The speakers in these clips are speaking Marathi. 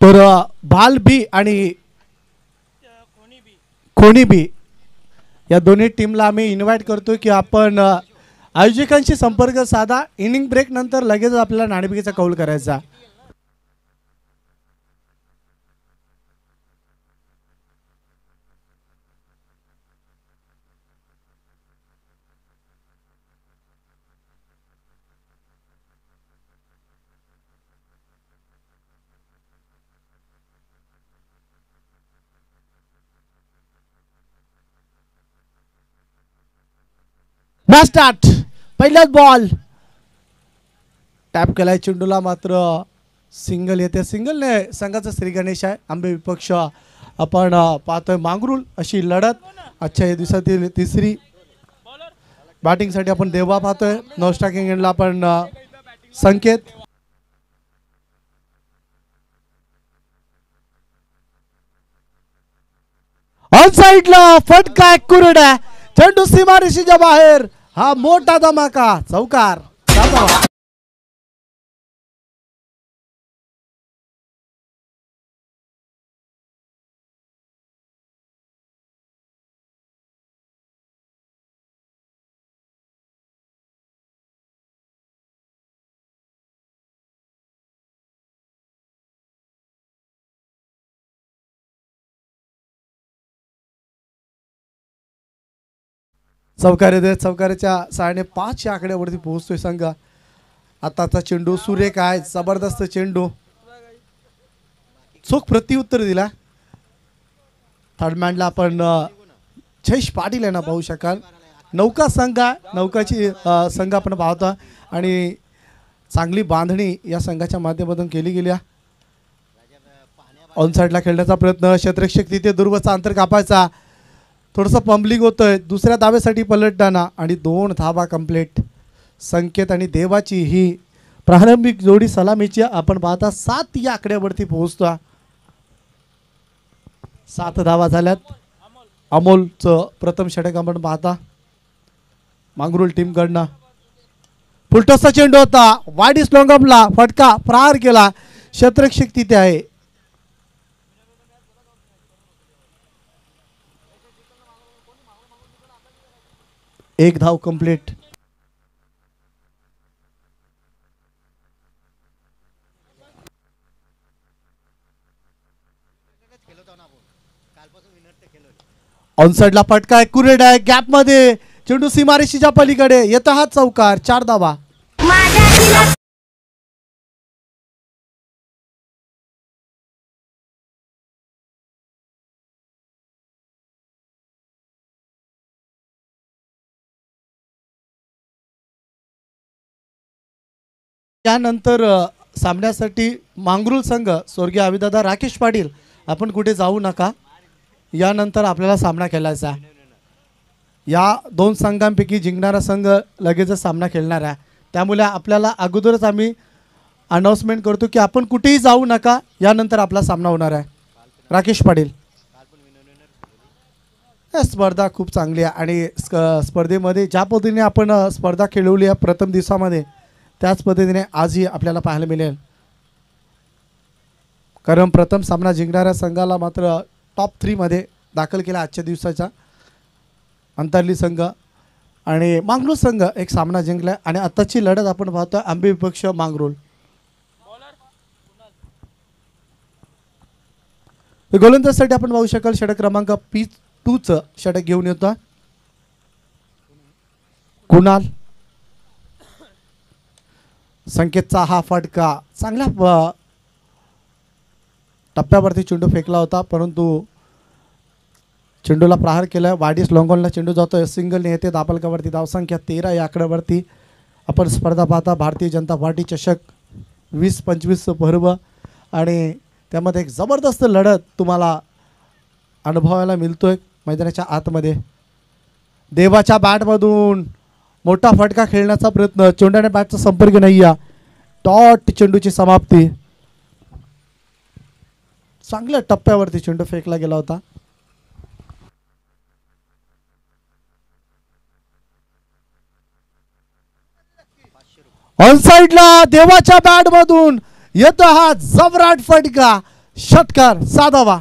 तर बाल बी आणि कोणी बी या दोन्ही टीमला आम्ही इन्व्हाइट करतो की आपण आयोजकांशी संपर्क साधा. इनिंग ब्रेक नंतर लगेच आपल्याला नाणेफेकीचा कौल करायचा. Match start. पहिलाच बॉल टॅप केलाय चेंडूला, मात्र सिंगल येते. सिंगलने संघाचा श्री गणेश आहे. आंबे विपक्ष आपण पाहतोय मांगरूळ अशी लढत. आजच्या या दिवसातील तिसरी बॅटिंगसाठी आपण देवा पाहतोय. नो स्ट्रायकिंग एंडला आपण संकेत. ऑन साइडला फटका ॲक्युरेट आहे. चेंडू सीमारेषेच्या बाहेर. हा मोठा धमाका चौकार. चौकाराच्या साहाय्याने 5 या आकड्यावरती पोहोचतोय संघ. आताचा चेंडू सुरेख आहे. जबरदस्त चेंडू. चोख प्रत्युत्तर दिला. थर्ड मॅनला आपण जयेश पाटील यांना पाहू शकाल. नौका संघ नौकाची संघ आपण पाहतो आणि चांगली बांधणी या संघाच्या माध्यमातून केली गेली. ऑन साइडला खेळण्याचा प्रयत्न. क्षेत्ररक्षक तिथे दुर्वचा अंतर कापायचा. थोडंसं पंबलिंग होतंय. दुसऱ्या धावेसाठी पलटताना आणि 2 धावा कंप्लीट. संकेत आणि देवाची ही प्रारंभिक जोडी सलामीची आपण पाहता 7 या आकड्यावरती पोहोचतो. 7 धावा झाल्यात. अमोलचं प्रथम षटक आपण पाहता मांगरूळ टीम कडनं. फुलटॉसचा चेंडू होता. वाईड स्लोंगमला फटका प्रहार केला. क्षेत्ररक्षक तिथे आहे. एक धाव कंप्लीट. ऑनसाइडला फटका ॲक्युरेट आहे. गॅप मध्ये चेंडू सीमारेषेच्या पलीकडे येतो. हा चौकार. 4 धावा. त्यानंतर सामन्यासाठी मांगरूळ संघ स्वर्गीय अभिदादा राकेश पाटील आपण कुठे जाऊ नका. यानंतर आपल्याला सामना खेळायचा. या 2 संघांपैकी जिंकणारा संघ लगेचच सामना खेळणार आहे. त्यामुळे आपल्याला अगोदरच आम्ही अनाउन्समेंट करतो की आपण कुठेही जाऊ नका. यानंतर आपला सामना होणार आहे. राकेश पाटील. स्पर्धा खूप चांगली आहे आणि स्पर्धेमध्ये ज्या पद्धतीने आपण स्पर्धा खेळवली आहे प्रथम दिवसामध्ये त्याच पद्धतीने आजही आपल्याला पाहायला मिळेल. कारण प्रथम सामना जिंकणाऱ्या संघाला मात्र टॉप 3 मध्ये दाखल केला आजच्या दिवसाचा. अंतर्ली संघ आणि मांगरूळ संघ एक सामना जिंकला आणि आताची लढत आपण पाहतो आंबे विपक्ष मांगरूळ. गोलंदाजसाठी आपण पाहू शकाल षटक क्रमांक P2 चं षटक घेऊन येतो कुणाल. संकेतचा हा फटका चांगल्या टप्प्यावरती चेंडू फेकला होता परंतु चेंडूला प्रहार केला. वाडीस लॉंगॉनला चेंडू जातोय. सिंगलने येते धापलकावरती. धावसंख्या 13 या आकड्यावरती आपण स्पर्धा पाहता. भारतीय जनता पार्टी चषक 20-25 पर्व आणि त्यामध्ये एक जबरदस्त लढत तुम्हाला अनुभवायला मिळतोय मैदानाच्या आतमध्ये. देवाच्या बॅटमधून मोठा फटका खेळण्याचा प्रयत्न. चेंडूने बॅटचा संपर्क नाही आहे. डॉट चेंडूची समाप्ती. चांगल्या टप्प्यावरती चेंडू फेकला गेला होता. ऑन साइडला देवाच्या बॅटमधून येतो हा जबराट फटका. षटकार साधावा.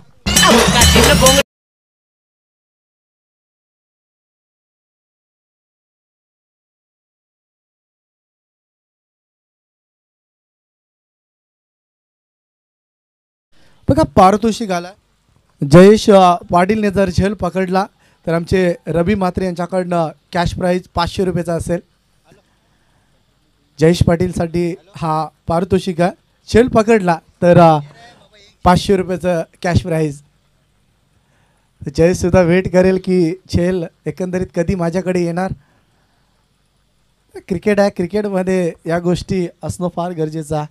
बघा पारितोषिक आला. जयेश पाटीलने जर झेल पकडला तर आमचे रवी म्हात्रे यांच्याकडनं कॅश प्राईज 500 रुपयाचा असेल. जयेश पाटीलसाठी हा पारितोषिक आहे. झेल पकडला तर 500 रुपयाचं कॅश प्राईज. जयेश सुद्धा वेट करेल की झेल एकंदरीत कधी माझ्याकडे येणार. क्रिकेट आहे, क्रिकेटमध्ये या गोष्टी असणं फार गरजेचं आहे.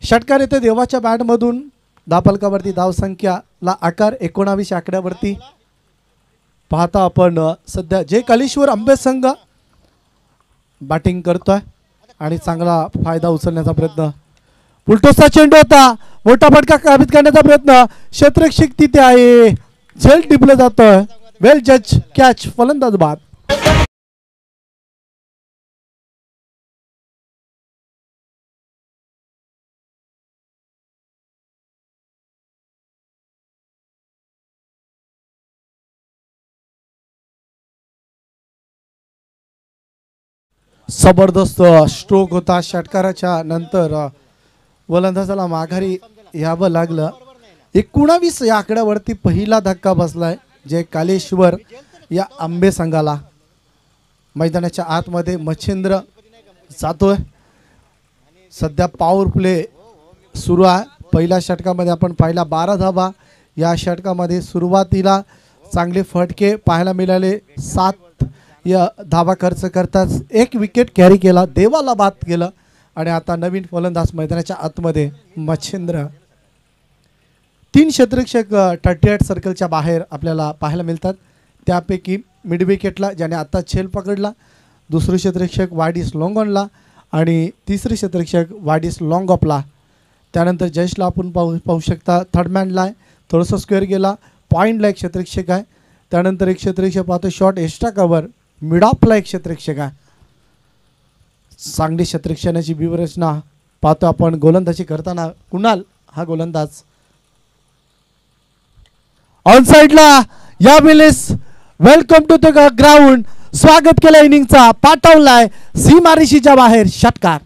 षटकार येते देवाच्या बॅटमधून. धापलकावरती धावसंख्याला आकार 19 आकड्यावरती. पाहता आपण सध्या जय कालेश्वर आंबे संघ बॅटिंग करतोय आणि चांगला फायदा उचलण्याचा प्रयत्न. उलटोसा चेंडू होता, मोठा फटका काबीज करण्याचा प्रयत्न. क्षेत्ररक्षक तिथे आहे, झेल टिपलं जातोय. वेल जज कॅच, फलंदाज बाद. जबरदस्त स्ट्रोक होता. षटकाराच्या नंतर गोलंदाजाला माघारी यावं लागलं. 19 या आकड्यावरती पहिला धक्का बसलाय जय कालेश्वर या आंबे संघाला. मैदानाच्या आतमध्ये मच्छिंद्र जातोय. सध्या पॉवर प्ले सुरू आहे. पहिल्या षटकामध्ये आपण पाहिला 12 धावा. या षटकामध्ये सुरुवातीला चांगले फटके पाहायला मिळाले. 7 या धावा खर्च करताच 1 विकेट कॅरी केला, देवाला बाद केलं. आणि आता नवीन फलंदाज मैदानाच्या आतमध्ये मच्छिंद्र. 3 क्षेत्ररक्षक 38 सर्कलच्या बाहेर आपल्याला पाहायला मिळतात. त्यापैकी मिड विकेटला ज्याने आता झेल पकडला, दुसरे क्षेत्ररक्षक वाडीस लॉंगॉनला आणि तिसरे क्षेत्ररक्षक वाडीस लॉंग ऑफला. त्यानंतर जयेशला आपण पाहू शकता थर्डमॅनला आहे, थोडंसं स्क्वेअर गेला. पॉईंटला एक क्षेत्ररक्षक आहे. त्यानंतर एक क्षेत्ररक्षक पाहतो शॉर्ट एक्स्ट्रा कव्हर, मिड ऑफला एक क्षेत्ररक्षक आहे. चांगली क्षेत्ररक्षणाची व्यूहरचना पाहतो आपण. गोलंदाजी करताना कुणाल हा गोलंदाज ऑन साइडला. या वेळेस वेलकम टू द ग्राउंड स्वागत केलं इनिंगचा. पाठवलाय सीमारेषेच्या बाहेर षटकार.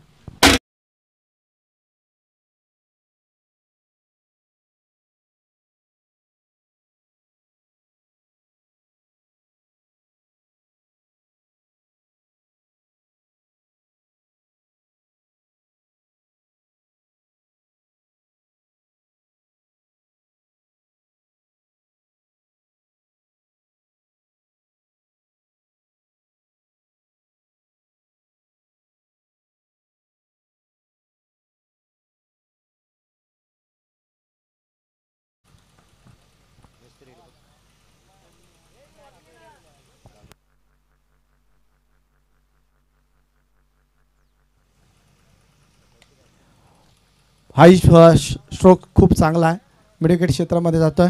हाई स्ट्रोक खूप चांगला आहे. मिडविकेट क्षेत्रामध्ये जातोय.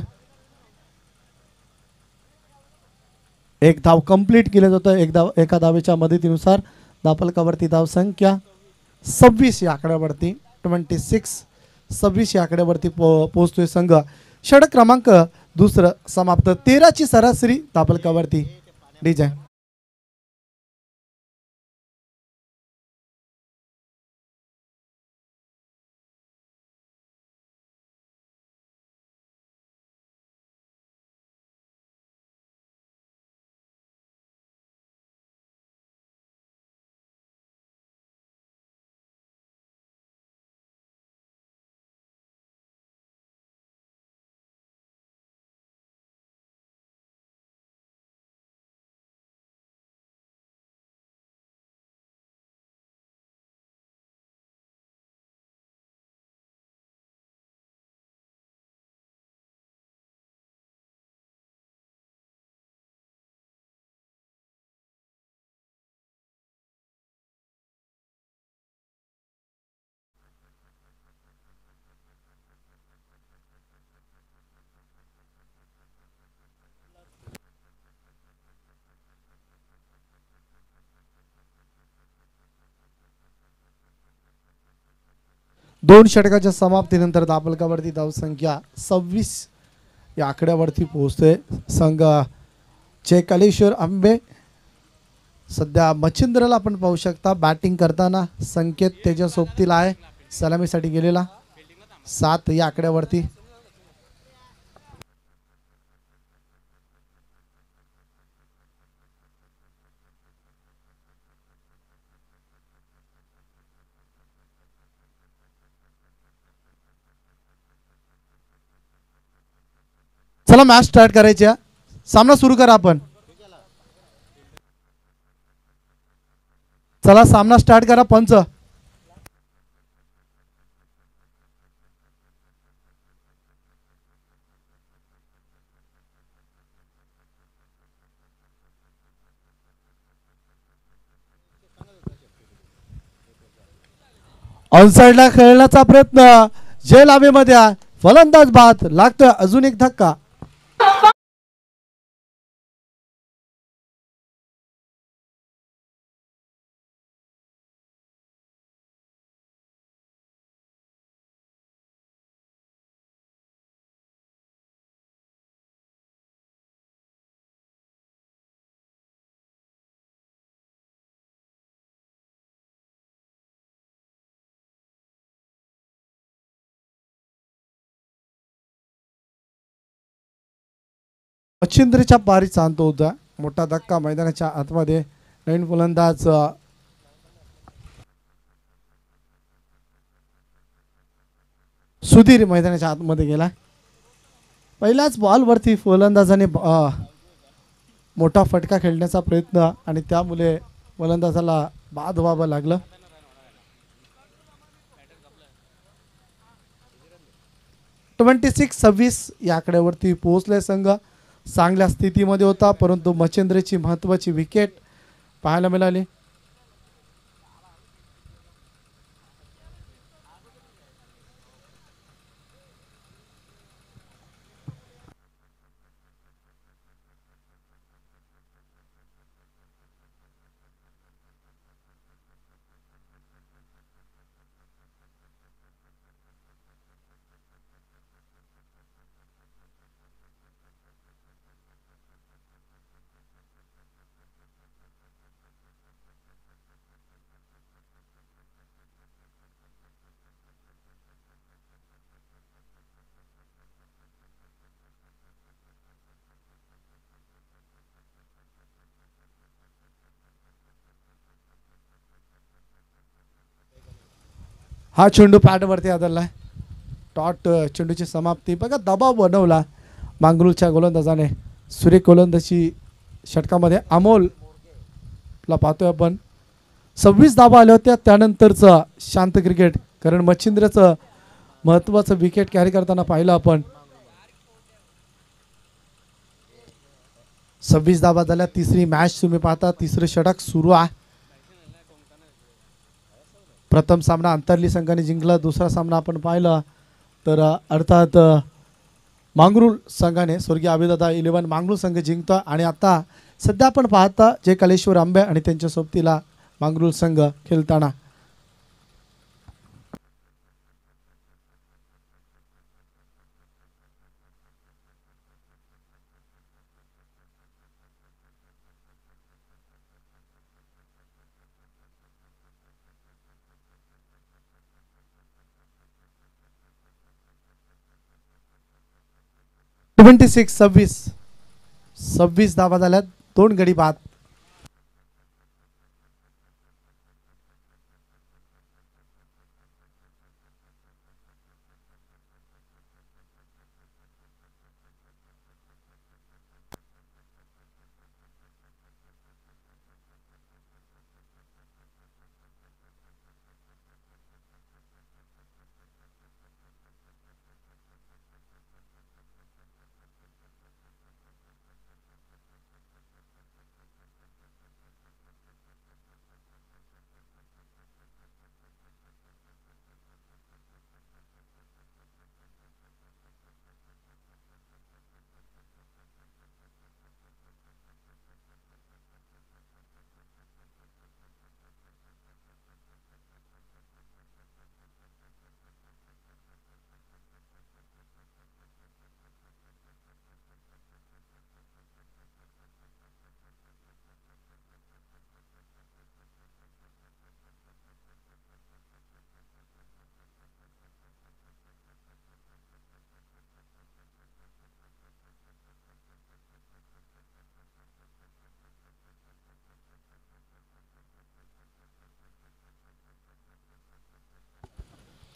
एक धाव कंप्लीट केलं जातं. एका धावेच्या मदतीनुसार धापलकावरती धाव संख्या 26 या आकड्यावरती 26 या आकड्यावरती पोहोचतोय संघ. षटक क्रमांक दुसरं समाप्त. 13ची सरासरी धापलकावरती. डिझाईन 2 षटकाच्या समाप्तीनंतर दाबलकावरती धावसंख्या 26 या आकड्यावरती पोहोचते संघ चेकालेश्वर आंबे. सध्या मच्छिंद्रला आपण पाहू शकता बॅटिंग करताना संकेत त्याच्या सोबतीला आहे सलामीसाठी गेलेला 7 या आकड्यावरती. चला मॅच स्टार्ट करायची. सामना सुरू करा आपण. चला सामना स्टार्ट करा पंच. ऑनसाइडला खेळण्याचा प्रयत्न जय लांबेमध्ये फलंदाज बाद लागतोय अजून एक धक्का. मच्छिंद्रच्या पारी चालतो होता मोठा धक्का मैदानाच्या आतमध्ये. नवीन फलंदाज सुधीर मैदानाच्या आतमध्ये गेला. पहिल्याच बॉलवरती फलंदाजाने मोठा फटका खेळण्याचा प्रयत्न आणि त्यामुळे फलंदाजाला बाद व्हावं लागलं. ट्वेंटी 26 या आकड्यावरती पोहोचले संघ. चांगल्या स्थितीमध्ये होता परंतु मच्छिंद्रची महत्त्वाची विकेट पाहायला मिळाली. हा चेंडू पॅडवरती आदळलाय. टॉट चेंडूची समाप्ती बघा. दबाव बनवला मांगरूळच्या गोलंदाजाने. सुरेख गोलंदाजी षटकामध्ये अमोलला पाहतोय आपण. 26 धावा आल्या होत्या त्यानंतरचं शांत क्रिकेट. कारण मच्छिंद्रचं महत्त्वाचं विकेट कॅरी करताना पाहिलं आपण. 26 धावा झाल्या. तिसरी मॅच तुम्ही पाहता. तिसरं षटक सुरू आहे. प्रथम सामना अंतरली संघाने जिंकला. दुसरा सामना आपण पाहिला तर अर्थात मांगरूळ संघाने स्वर्गीय अभिदादा 11 मांगरूळ संघ जिंकतो. आणि आता सध्या आपण पाहता जे कालेश्वर आंबे आणि त्यांच्या सोबतीला मांगरूळ संघ खेळताना. ट्वेंटी 26 धावा झाल्यात. 2 गडी बाद.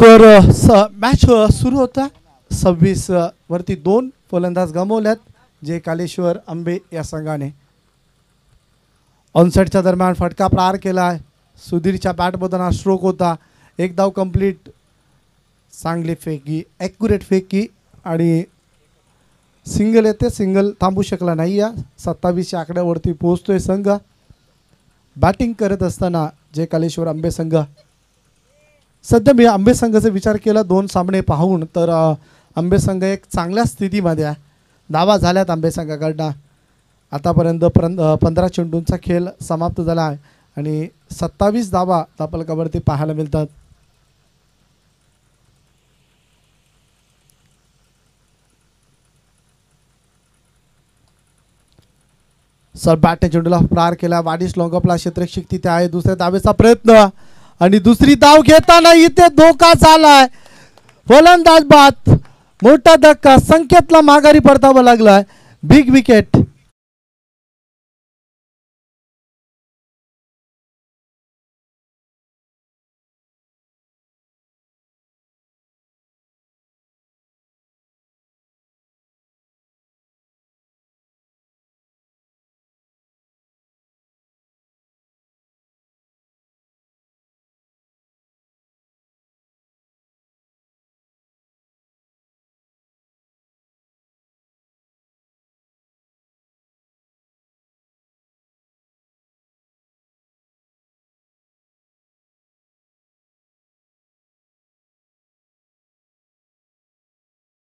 तर मॅच सुरू होता. 26 वरती 2 फलंदाज गमावल्यात जे कालेश्वर आंबे या संघाने. ऑनसेटच्या दरम्यान फटका प्रहार केला. सुधीरच्या बॅटमधून हा स्ट्रोक होता. एक धाव कंप्लीट. चांगली फेकी, ॲक्युरेट फेकी आणि सिंगल येते. सिंगल थांबू शकला नाही. या 27 आकड्यावरती पोहोचतोय संघ. बॅटिंग करत असताना जे कालेश्वर आंबे संघ, सध्या मी आंबे संघाचा विचार केला 2 सामने पाहून तर आंबे संघ एक चांगल्या स्थितीमध्ये आहे. धावा झाल्यात आंबे संघाकडनं. आतापर्यंत 15 चेंडूंचा खेळ समाप्त झाला आहे आणि 27 धावा धापलकावरती पाहायला मिळतात. सर बॅटने चेंडूला प्रहार केला. वाडिस लॉंगअपला क्षेत्ररक्षक तिथे आहे. दुसऱ्या धावेचा प्रयत्न आणि दुसरी धाव घेताना इथे धोका झालाय. फलंदाज बाद. मोठा धक्का. संकेतला माघारी परतावा लागलाय. Big wicket.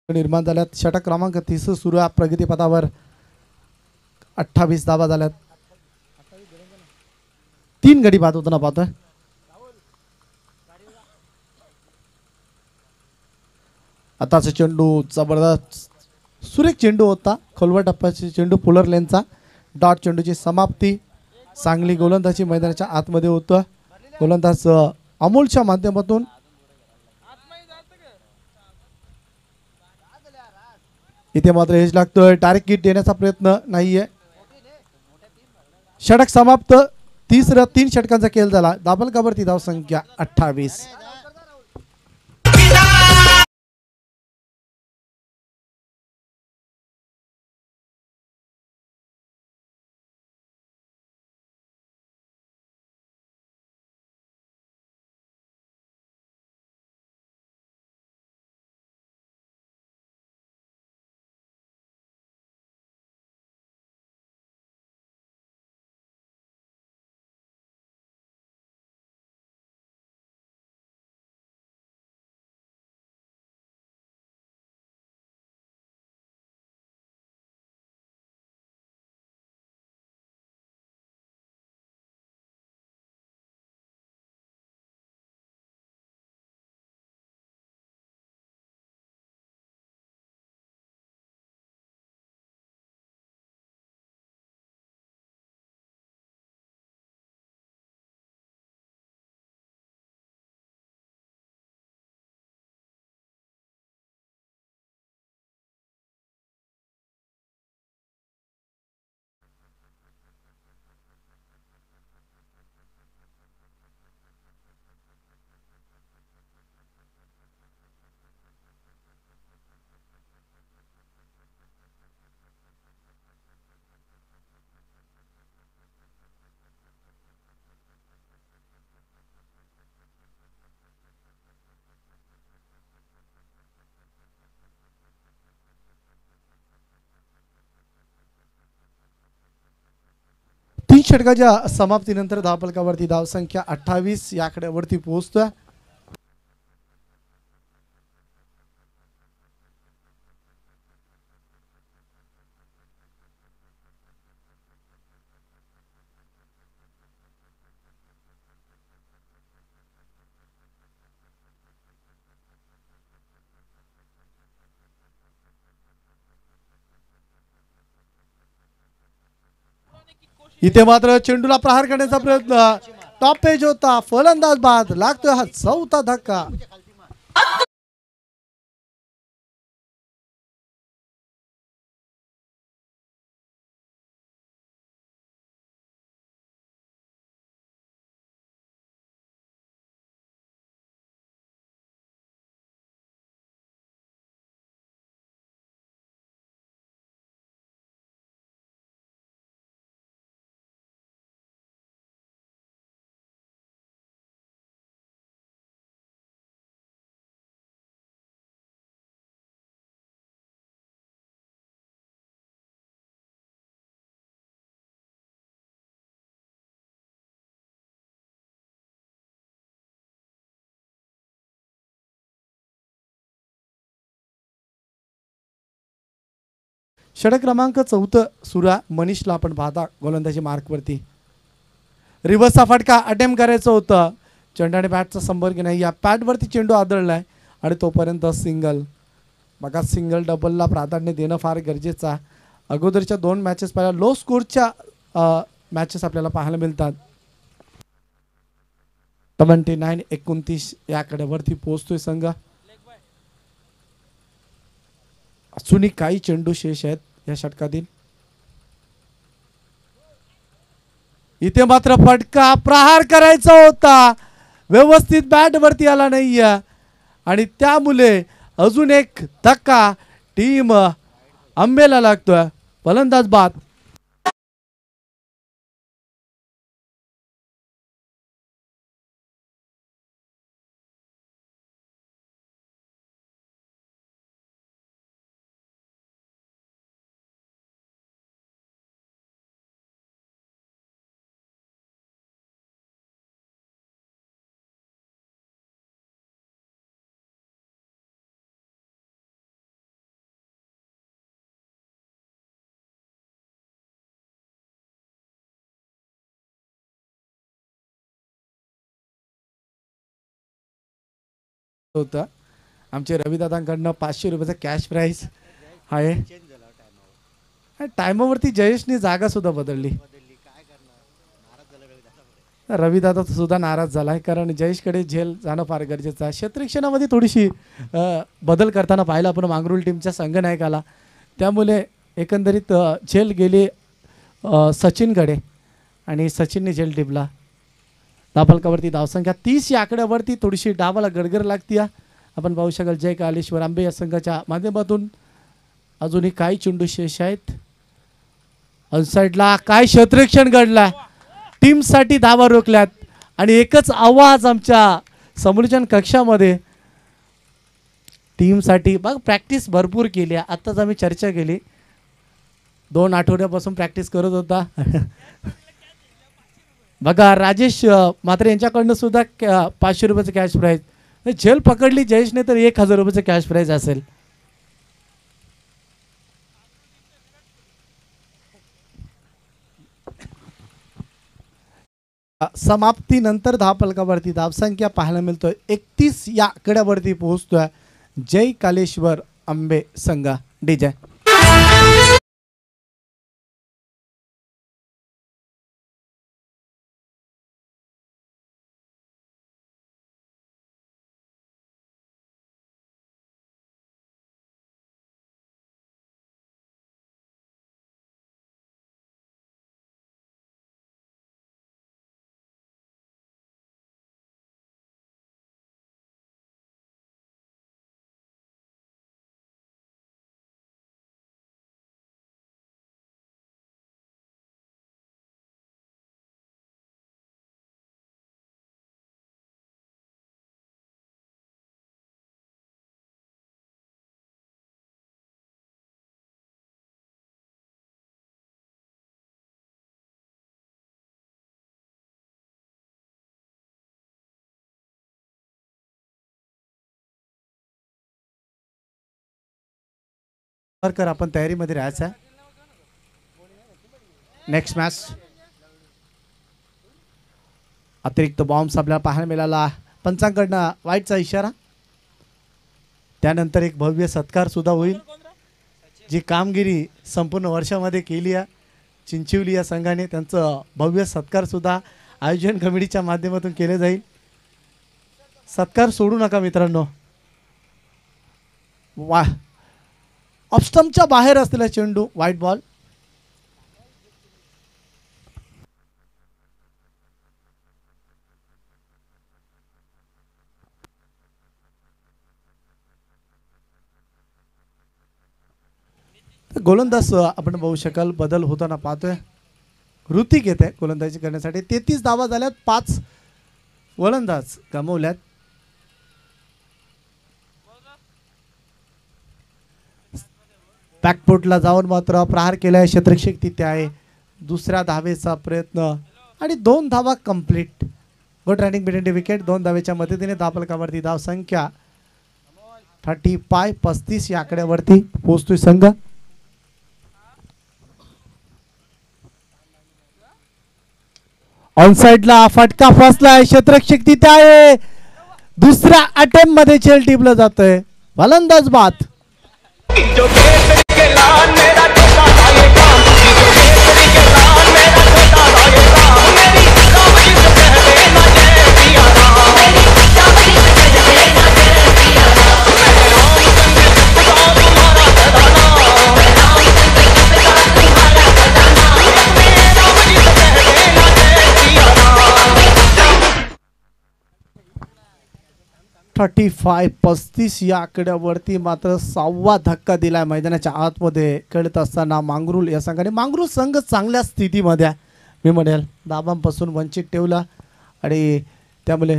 निर्माण झाल्यात. षटक क्रमांक 30 सुरू आहे प्रगतीपथावर. 28 धावा झाल्यात. 3 गडी बाद होताना पाहतोय. आताचा चेंडू जबरदस्त सुरेख चेंडू होता. खोलवर टप्प्याचे चेंडू पुलर लेनचा. डॉट चेंडूची समाप्ती. चांगली गोलंदाजी मैदानाच्या आतमध्ये होतं. गोलंदाज अमोलच्या माध्यमातून इथे मात्र हेच लागतोय. डायरेक्ट किट देण्याचा प्रयत्न नाहीये. षटक समाप्त. 3 षटकांचा खेळ झाला. दाबलकावरती धाव संख्या 28. षटकाच्या समाप्तीनंतर धावफलकावरती धावसंख्या 28 या आकड्यावरती पोहोचतोय. इथे मात्र चेंडूला प्रहार करण्याचा प्रयत्न. टॉप पेज होता. फलंदाज बाद. लागतोय हा 4था धक्का. षटक क्रमांक 14 सुरा मनीषला आपण पाहता गोलंदाजी मार्कवरती. रिव्हर्सचा फटका अटेम्प्ट करायचं होतं, चेंडू आणि बॅटचा संपर्क नाही. या पॅडवरती चेंडू आदळलाय आणि तोपर्यंत सिंगल. बघा सिंगल डबलला प्राधान्य देणं फार गरजेचं आहे. अगोदरच्या 2 मॅचेस पाहिल्या लो स्कोरच्या मॅचेस आपल्याला पाहायला मिळतात. 29-29 या आकड्यावरती पोहोचतोय संघ. अजूनही काही चेंडू शेष आहेत या षटकातील. इथे मात्र फटका प्रहार करायचा होता, व्यवस्थित बॅट वरती आला नाहीये आणि त्यामुळे अजून एक धक्का टीम आंबेला लागतोय. फलंदाज बाद. होतं आमचे रविदादांकडनं 500 रुपयाचा कॅश प्राइज आहे. टायमावरती जयेशने जागा सुद्धा बदलली. रविदादा सुद्धा नाराज झालाय कारण जयेशकडे झेल जाणं फार गरजेचं आहे. क्षेत्ररक्षणामध्ये थोडीशी बदल करताना पाहिलं आपण मांगरूळ टीमच्या संघनायकाला, त्यामुळे एकंदरीत झेल गेली सचिनकडे आणि सचिनने झेल टिपला. धावफलकावरती धावसंख्या 30 या आकड्यावरती थोडीशी डावाला गडगड लागते. आपण पाहू शकाल जय कालेश्वर आंबे या संघाच्या माध्यमातून अजूनही काही चेंडू शेष आहेत. अनसाईडला काय क्षेत्ररक्षण घडला, टीमसाठी धावा रोखल्यात आणि एकच आवाज आमच्या समोरच्या कक्षामध्ये टीमसाठी. बघ प्रॅक्टिस भरपूर केली, आत्ताच आम्ही चर्चा केली, 2 आठवड्यापासून प्रॅक्टिस करत होता. बघा राजेश मात्र यांच्याकडनं सुद्धा 500 रुपयाचं कॅश प्राईज. झेल पकडली जयेशने तर 1000 रुपयाचं कॅश प्राईज असेल. समाप्तीनंतर धावफलकावरती धावसंख्या पाहायला मिळतोय 31 या आकड्यावरती पोहोचतोय जय कालेश्वर आंबे संघ. डीजे कर आपण तयारीमध्ये राहायचं आहे. नेक्स्ट मॅच अतिरिक्त बॉम्ब्स आपल्याला पाहायला मिळाला. पंचांकडनं वाईटचा इशारा, त्यानंतर एक भव्य सत्कार सुद्धा होईल. जी कामगिरी संपूर्ण वर्षामध्ये केली आहे चिंचिवली या संघाने, त्यांचं भव्य सत्कार सुद्धा आयोजन कमिटीच्या माध्यमातून केले जाईल. सत्कार सोडू नका मित्रांनो. वा ऑफस्टंपच्या बाहेर असलेला चेंडू, व्हाईट बॉल. गोलंदाज आपण पाहू शकाल बदल होताना पाहतोय. ऋतिक येते गोलंदाजी करण्यासाठी. 33 धावा झाल्यात, 5 गोलंदाज गमावल्यात. बॅकफुटला जाऊन मात्र प्रहार केलाय, क्षेत्ररक्षक तिथे आहे. दुसऱ्या धावेचा प्रयत्न आणि 2 धावा complete. Good running between wicket. 2 धावेच्या मदतीने धावफलकावरती धाव संख्या 35 या आकड्यावरती पोहोचतोय संघ. ऑन साइडला फटका फसलाय, क्षेत्ररक्षक तिथे आहे. दुसऱ्या अटेम्प्ट मध्ये खेळ टिपलं जातंय. फलंदाज बाद. थर्टी 35 या आकड्यावरती मात्र 6वा धक्का दिलाय मैदानाच्या आतमध्ये खेळत असताना मांगरूळ या संघाने. मांगरूळ संघ चांगल्या स्थितीमध्ये मी म्हणेल, धाबांपासून वंचित ठेवला आणि त्यामुळे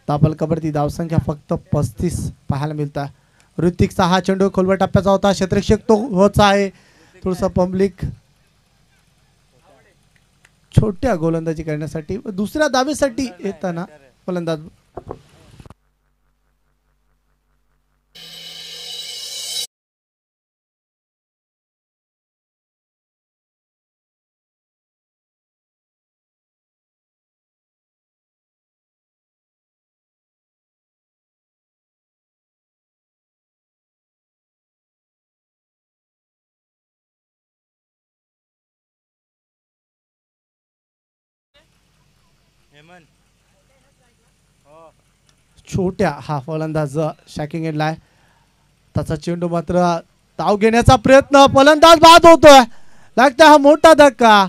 धावफलकावरती धावसंख्या फक्त 35 पाहायला मिळतात. ऋतिकचा हा चेंडू खोलवर टप्प्याचा होता. क्षेत्ररक्षक तो होच आहे. थोडंसं पब्लिक छोट्या गोलंदाजी करण्यासाठी दुसऱ्या धावेसाठी येताना फलंदाज छोट्या हा फलंदाज शॅकिंग एंडला आहे. त्याचा चेंडू मात्र धाव घेण्याचा प्रयत्न, फलंदाज बाद होतोय. लागतोय हा मोठा धक्का.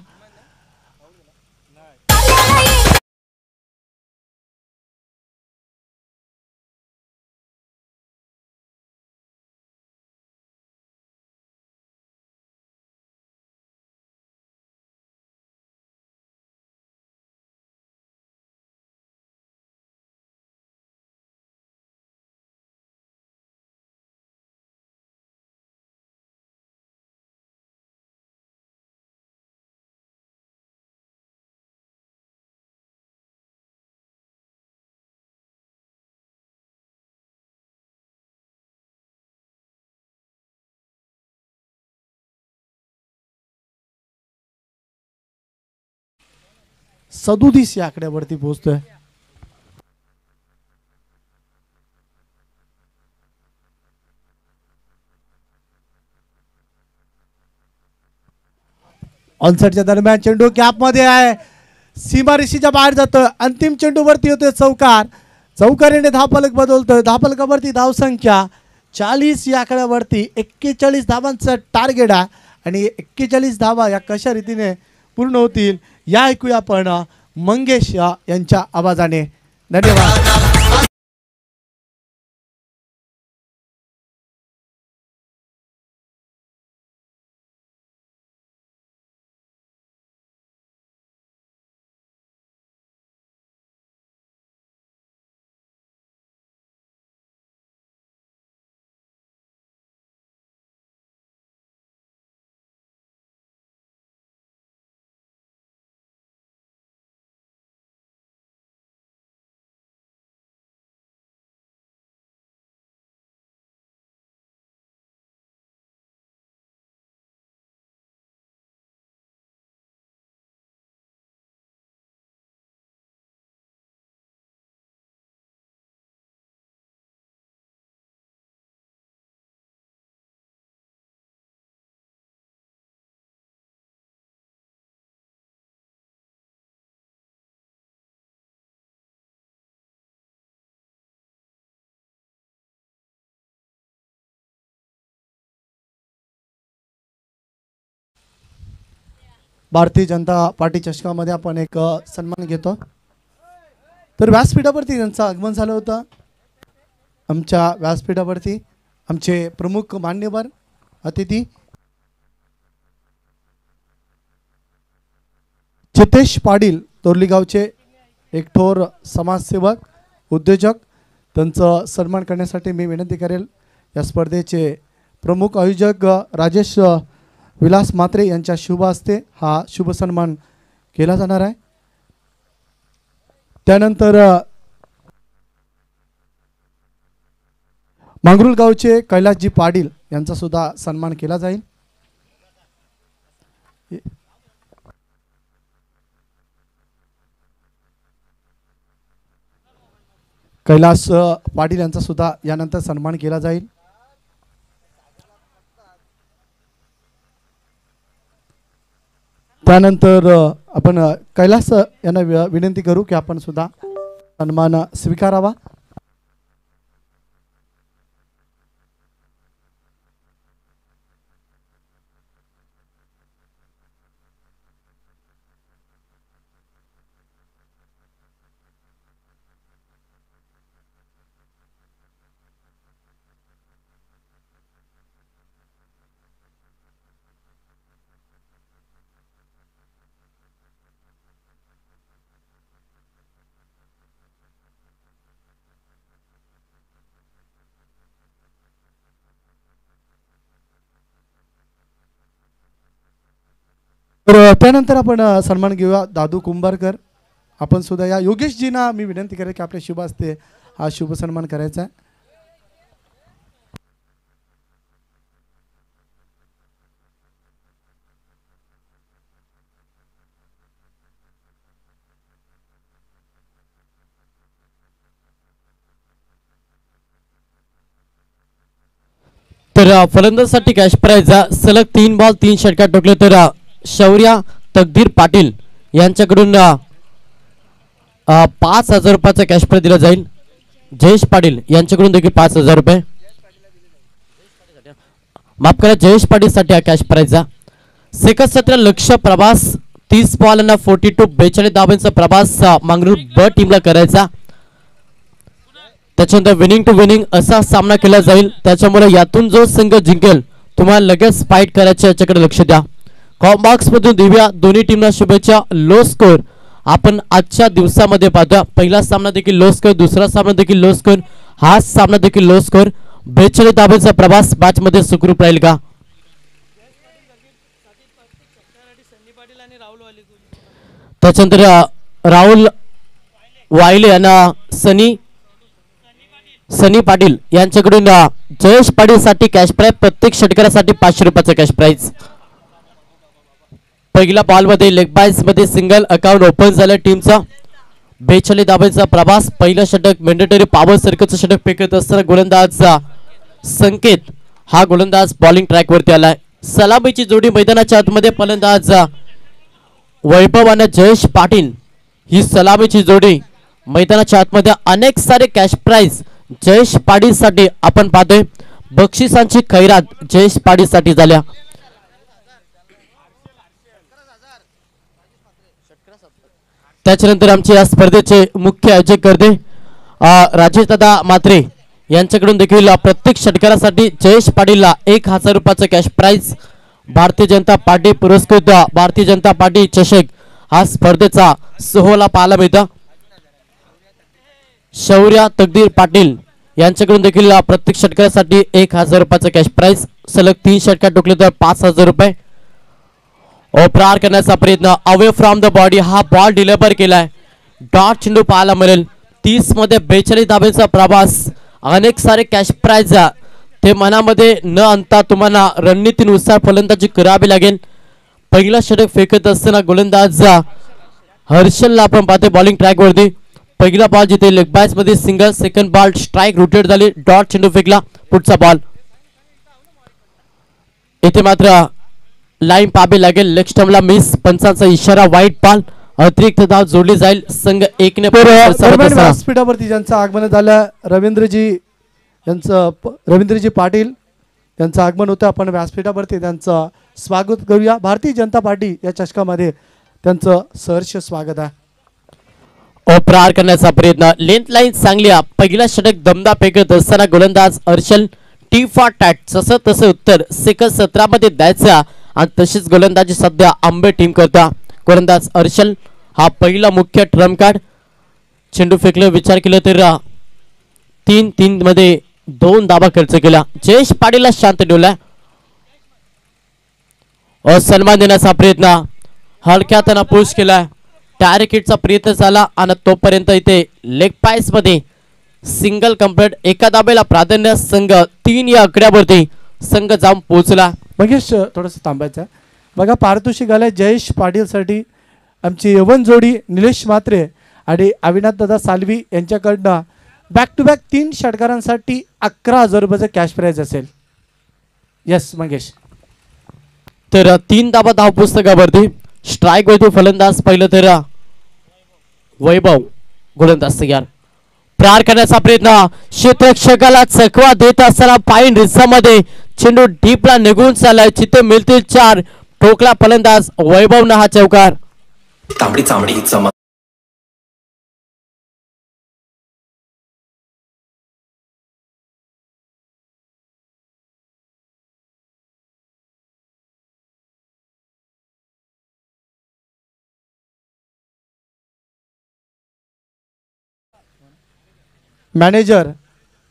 सदुतीस या आकड्यावरती पोहोचतोय. ऑनसाइडच्या दरम्यान चेंडू कॅप मध्ये आहे. सीमारेषेच्या बाहेर जातोय. अंतिम चेंडू वरती होतोय चौकार. चौकारीने धावफलक बदलतोय. धावफलकावरती धावसंख्या 40 या आकड्यावरती 41 धावांचं टार्गेट आहे आणि 41 धावा या कशा रीतीने पूर्ण होतील या ऐकूया आपण मंगेश यांच्या आवाजाने. धन्यवाद. भारतीय जनता पार्टी चषकामध्ये आपण एक सन्मान घेतो. तर व्यासपीठावरती त्यांचं आगमन झालं होतं. आमच्या व्यासपीठावरती आमचे प्रमुख मान्यवर अतिथी चितेश पाटील, तोरलीगावचे एक थोर समाजसेवक उद्योजक, त्यांचं सन्मान करण्यासाठी मी विनंती करेल. या स्पर्धेचे प्रमुख आयोजक राजेश विलास मात्रे यांच्या शुभ हस्ते हा शुभ सन्मान केला जाणार आहे. त्यानंतर मांगरूळ गावचे कैलासजी पाटील यांचा सुद्धा सन्मान केला जाईल. कैलास पाटील यांचा सुद्धा यानंतर सन्मान केला जाईल. त्यानंतर आपण कैलास यांना विनंती करू की आपण सुद्धा सन्मान स्वीकारावा. तर त्यानंतर आपण सन्मान घेऊया दादू कुंभारकर. आपण सुद्धा या योगेशजींना मी विनंती करेन की आपल्या शुभ हस्ते हा शुभ सन्मान करायचा आहे. तर फलंदाजासाठी कॅश प्राइज सलग 3 बॉल 3 षटकार ठोकले तर शौर्य तकदीर पाटील यांच्याकडून 5,000 रुपयाचा कॅश प्राइज दिला जाईल. जयेश पाटील यांच्याकडून देखील 5,000 रुपये. माफ करा, जयेश पाटील साठी हा कॅश प्राइज. सेकंड 17 लक्ष प्रभास 30 बॉल 42 42 धावांचा प्रभास मंगरूळ ब टीमला करायचा. त्याच्यानंतर विनिंग टू विनिंग असा सामना केला जाईल. त्याच्यामुळे यातून जो संघ जिंकेल तुम्हाला लगेच फाईट करायचे याच्याकडे लक्ष द्या. कॉम्बॉक्स मधून दिव्या दोन्ही टीमला शुभेच्छा. लो स्कोर आपण आजच्या दिवसामध्ये पाहतो. पहिला सामना देखील लो स्कोर, दुसरा सामना देखील लो स्कोर, हा सामना देखील लो स्कोर. 42 धावांचा प्रवास मॅच मध्ये सुखरूप राहील का? त्याच्यानंतर राहुल वायले यांना सनी पाटील यांच्याकडून जयेश पाटील साठी कॅश प्राइज. प्रत्येक षटकारासाठी 500 रुपयाचा कॅश प्राइज. पहिल्या बॉल मध्ये लेग बायस मध्ये सिंगल अकाउंट ओपन झालं टीमचा. 42 धावांचा प्रवास. पहिलं षटक मॅन्डेटरी पॉवर सर्कलचं षटक फेकत असताना गोलंदाज संकेत हा गोलंदाज बॉलिंग ट्रॅक वरती आलाय. सलामीची जोडी मैदानाच्या आतमध्ये फलंदाज वैभव आणि जयेश पाटील ही सलामीची जोडी मैदानाच्या आतमध्ये. अनेक सारे कॅश प्राइज जयेश पाटील साठी आपण पाहतोय. बक्षिसांची खैरात जयेश पाटील साठी झाल्या. त्याच्यानंतर आमचे या स्पर्धेचे मुख्य आयोजक करते राजेश दादा मात्रे यांच्याकडून देखील प्रत्येक षटकारासाठी जयेश पाटीलला 1,000 रुपयाचा cash price. Bharatiya Janata party पुरस्कृत भारतीय जनता पार्टी चषक हा स्पर्धेचा सोहळा पाहायला मिळतो. शौर्य तकदीर पाटील यांच्याकडून देखील प्रत्येक षटकारासाठी 1,000 रुपयाचा कॅश प्राइज. सलग 3 षटकार ठोकले तर 5,000 रुपये. प्रहार करण्याचा प्रयत्न अवे फ्रॉम द बॉडी हा बॉल डिलिव्हर केलाय. डॉट चेंडू पाहायला मिळेल. 30 मध्ये 42 धावांचा प्रवास. अनेक सारे कॅश प्राइज ते मनामध्ये न आणता तुम्हाला रणनीतीनुसार फलंदाजी करावी लागेल. पहिला षटक फेकत असताना गोलंदाज हर्षलला आपण पाहतोय बॉलिंग ट्रॅक वरती. पहिला बॉल जिथे लेग बायस मध्ये single, second ball strike rotate झाली, डॉट चेंडू फेकला. पुढचा बॉल इथे मात्र लाईन पाहावी लागेल. Leg स्टंपला miss. पंचांचा इशारा वाईट बॉल. अतिरिक्त धाव जोडली जाईल. संघ 1 ने व्यासपीठावरती ज्यांचं आगमन झालं रवींद्रजी पाटील यांचं आगमन होतं. आपण व्यासपीठावरती त्यांचं स्वागत करूया. भारतीय जनता पार्टी या चषकामध्ये त्यांचं सहर्ष स्वागत आहे. प्रहार करण्याचा प्रयत्न. लेंथ लाईन चांगली. पहिला षटक दमदा फेकत असताना गोलंदाज हर्षल टी फॉर टॅट जसं तसं उत्तर सेकंड 17 मध्ये द्यायचा आणि तशीच गोलंदाजी सध्या आंबे टीम करता. गोलंदाज हर्षल हा पहिला मुख्य ट्रम्प कार्ड. चेंडू फेकले विचार केला तर 3-3 मध्ये 2 धावा खर्च केला. जयेश पाटीलला शांत ठेवला. सन्मान देण्याचा प्रयत्न. हलक्यात पुश केला. डायरेक्ट हिटचा प्रयत्न झाला आणि तोपर्यंत इथे लेग पायस मध्ये सिंगल कंप्लीट. एका धाब्याला प्राधान्य. संघ 3 या आकड्यावरती संघ जाऊन पोहोचला. मगेश थोडंसं थांबायचं आहे बघा. पारितोषिक आलंय जयेश पाटीलसाठी आमची यवन जोडी निलेश मात्रे आणि अविनाथ दादा सालवी यांच्याकडनं बॅक टू बॅक 3 षटकारांसाठी 11,000 रुपयाचं कॅश प्राइज असेल. यस मंगेश. तर 3 धाबा धाव पुस्तकावरती स्ट्राईक वरती फलंदाज पहिलं तर वैभव गोलंदाज तयार. प्रहार करण्याचा प्रयत्न क्षेत्ररक्षकाला चकवा देत असताना पाईन रिसामध्ये चेंडू डीपला निघून चाललाय. चित्ते मिळतील 4. ठोकला फलंदाज वैभवनं हा चौकार. तांबडी चांबडी ही चमक. मॅनेजर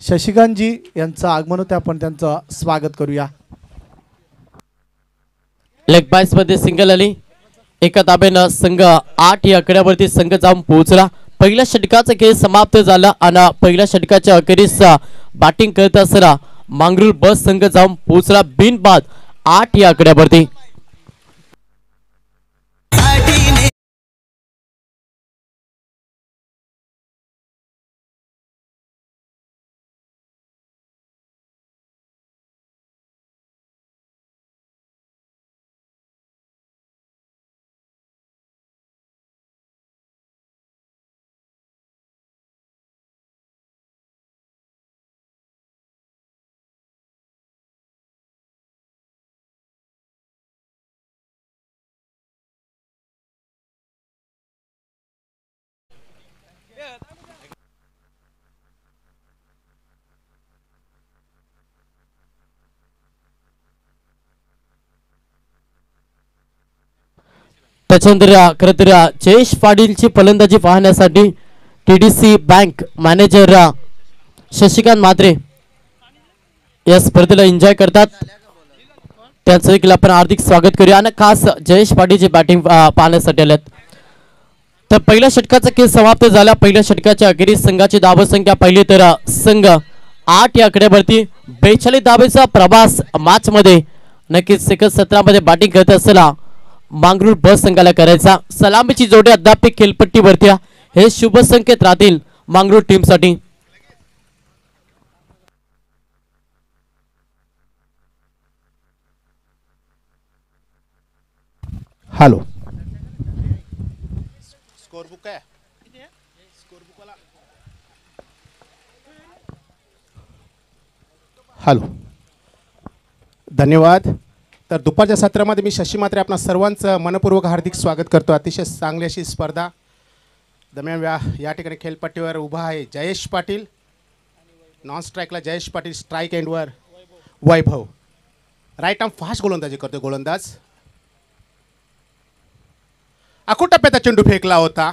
शशिकांतजी यांचं आगमन होते, आपण त्यांचं स्वागत करूया. लेग बायस मध्ये सिंगल आली. एका ताब्यानं संघ 8 या आकड्यावरती संघ जाऊन पोहोचला. पहिल्या षटकाचा खेळ समाप्त झाला आणि पहिल्या षटकाच्या अखेरीस बॅटिंग करत असताना मांगरूळ बस संघ जाऊन पोहोचला बिनबाद 8 या आकड्यावरती. त्याच्यानंतर खरं तर जयेश पाटीलची फलंदाजी पाहण्यासाठी TDC bank manager Shashikant Mhatre या स्पर्धेला एन्जॉय करतात. त्यांचं देखील आपण हार्दिक स्वागत करूया आणि खास जयेश पाटीलची बॅटिंग पाहण्यासाठी आल्यात. तर पहिल्या षटकाचा खेळ समाप्त झाला. पहिल्या षटकाच्या अखेरीस संघाची धावसंख्या पाहिली तर संघ 8 या आकड्यावरती 42 धावेचा प्रवास मॅच मध्ये नक्कीच सेकंद 17 मध्ये बॅटिंग करत असताना मांगरूळ बस संघाला करायचा. सलामीची जोडी अद्याप खेळपट्टीवरती हे शुभ संकेत राहतील मांगरूळ टीमसाठी. हॅलो स्कोर बुक आहे. हॅलो धन्यवाद. तर दुपारच्या सत्रामध्ये मी शशी म्हात्रे आपणा सर्वांचं मनपूर्वक हार्दिक स्वागत करतो. अतिशय चांगली अशी स्पर्धा दरम्यान या ठिकाणी खेळपट्टीवर उभा आहे जयेश पाटील. नॉन स्ट्राईकला जयेश पाटील, स्ट्राईक एंडवर वैभव. राईट आर्म फास्ट गोलंदाजी करतो गोलंदाज. आखूड टप्प्याचा चेंडू फेकला होता.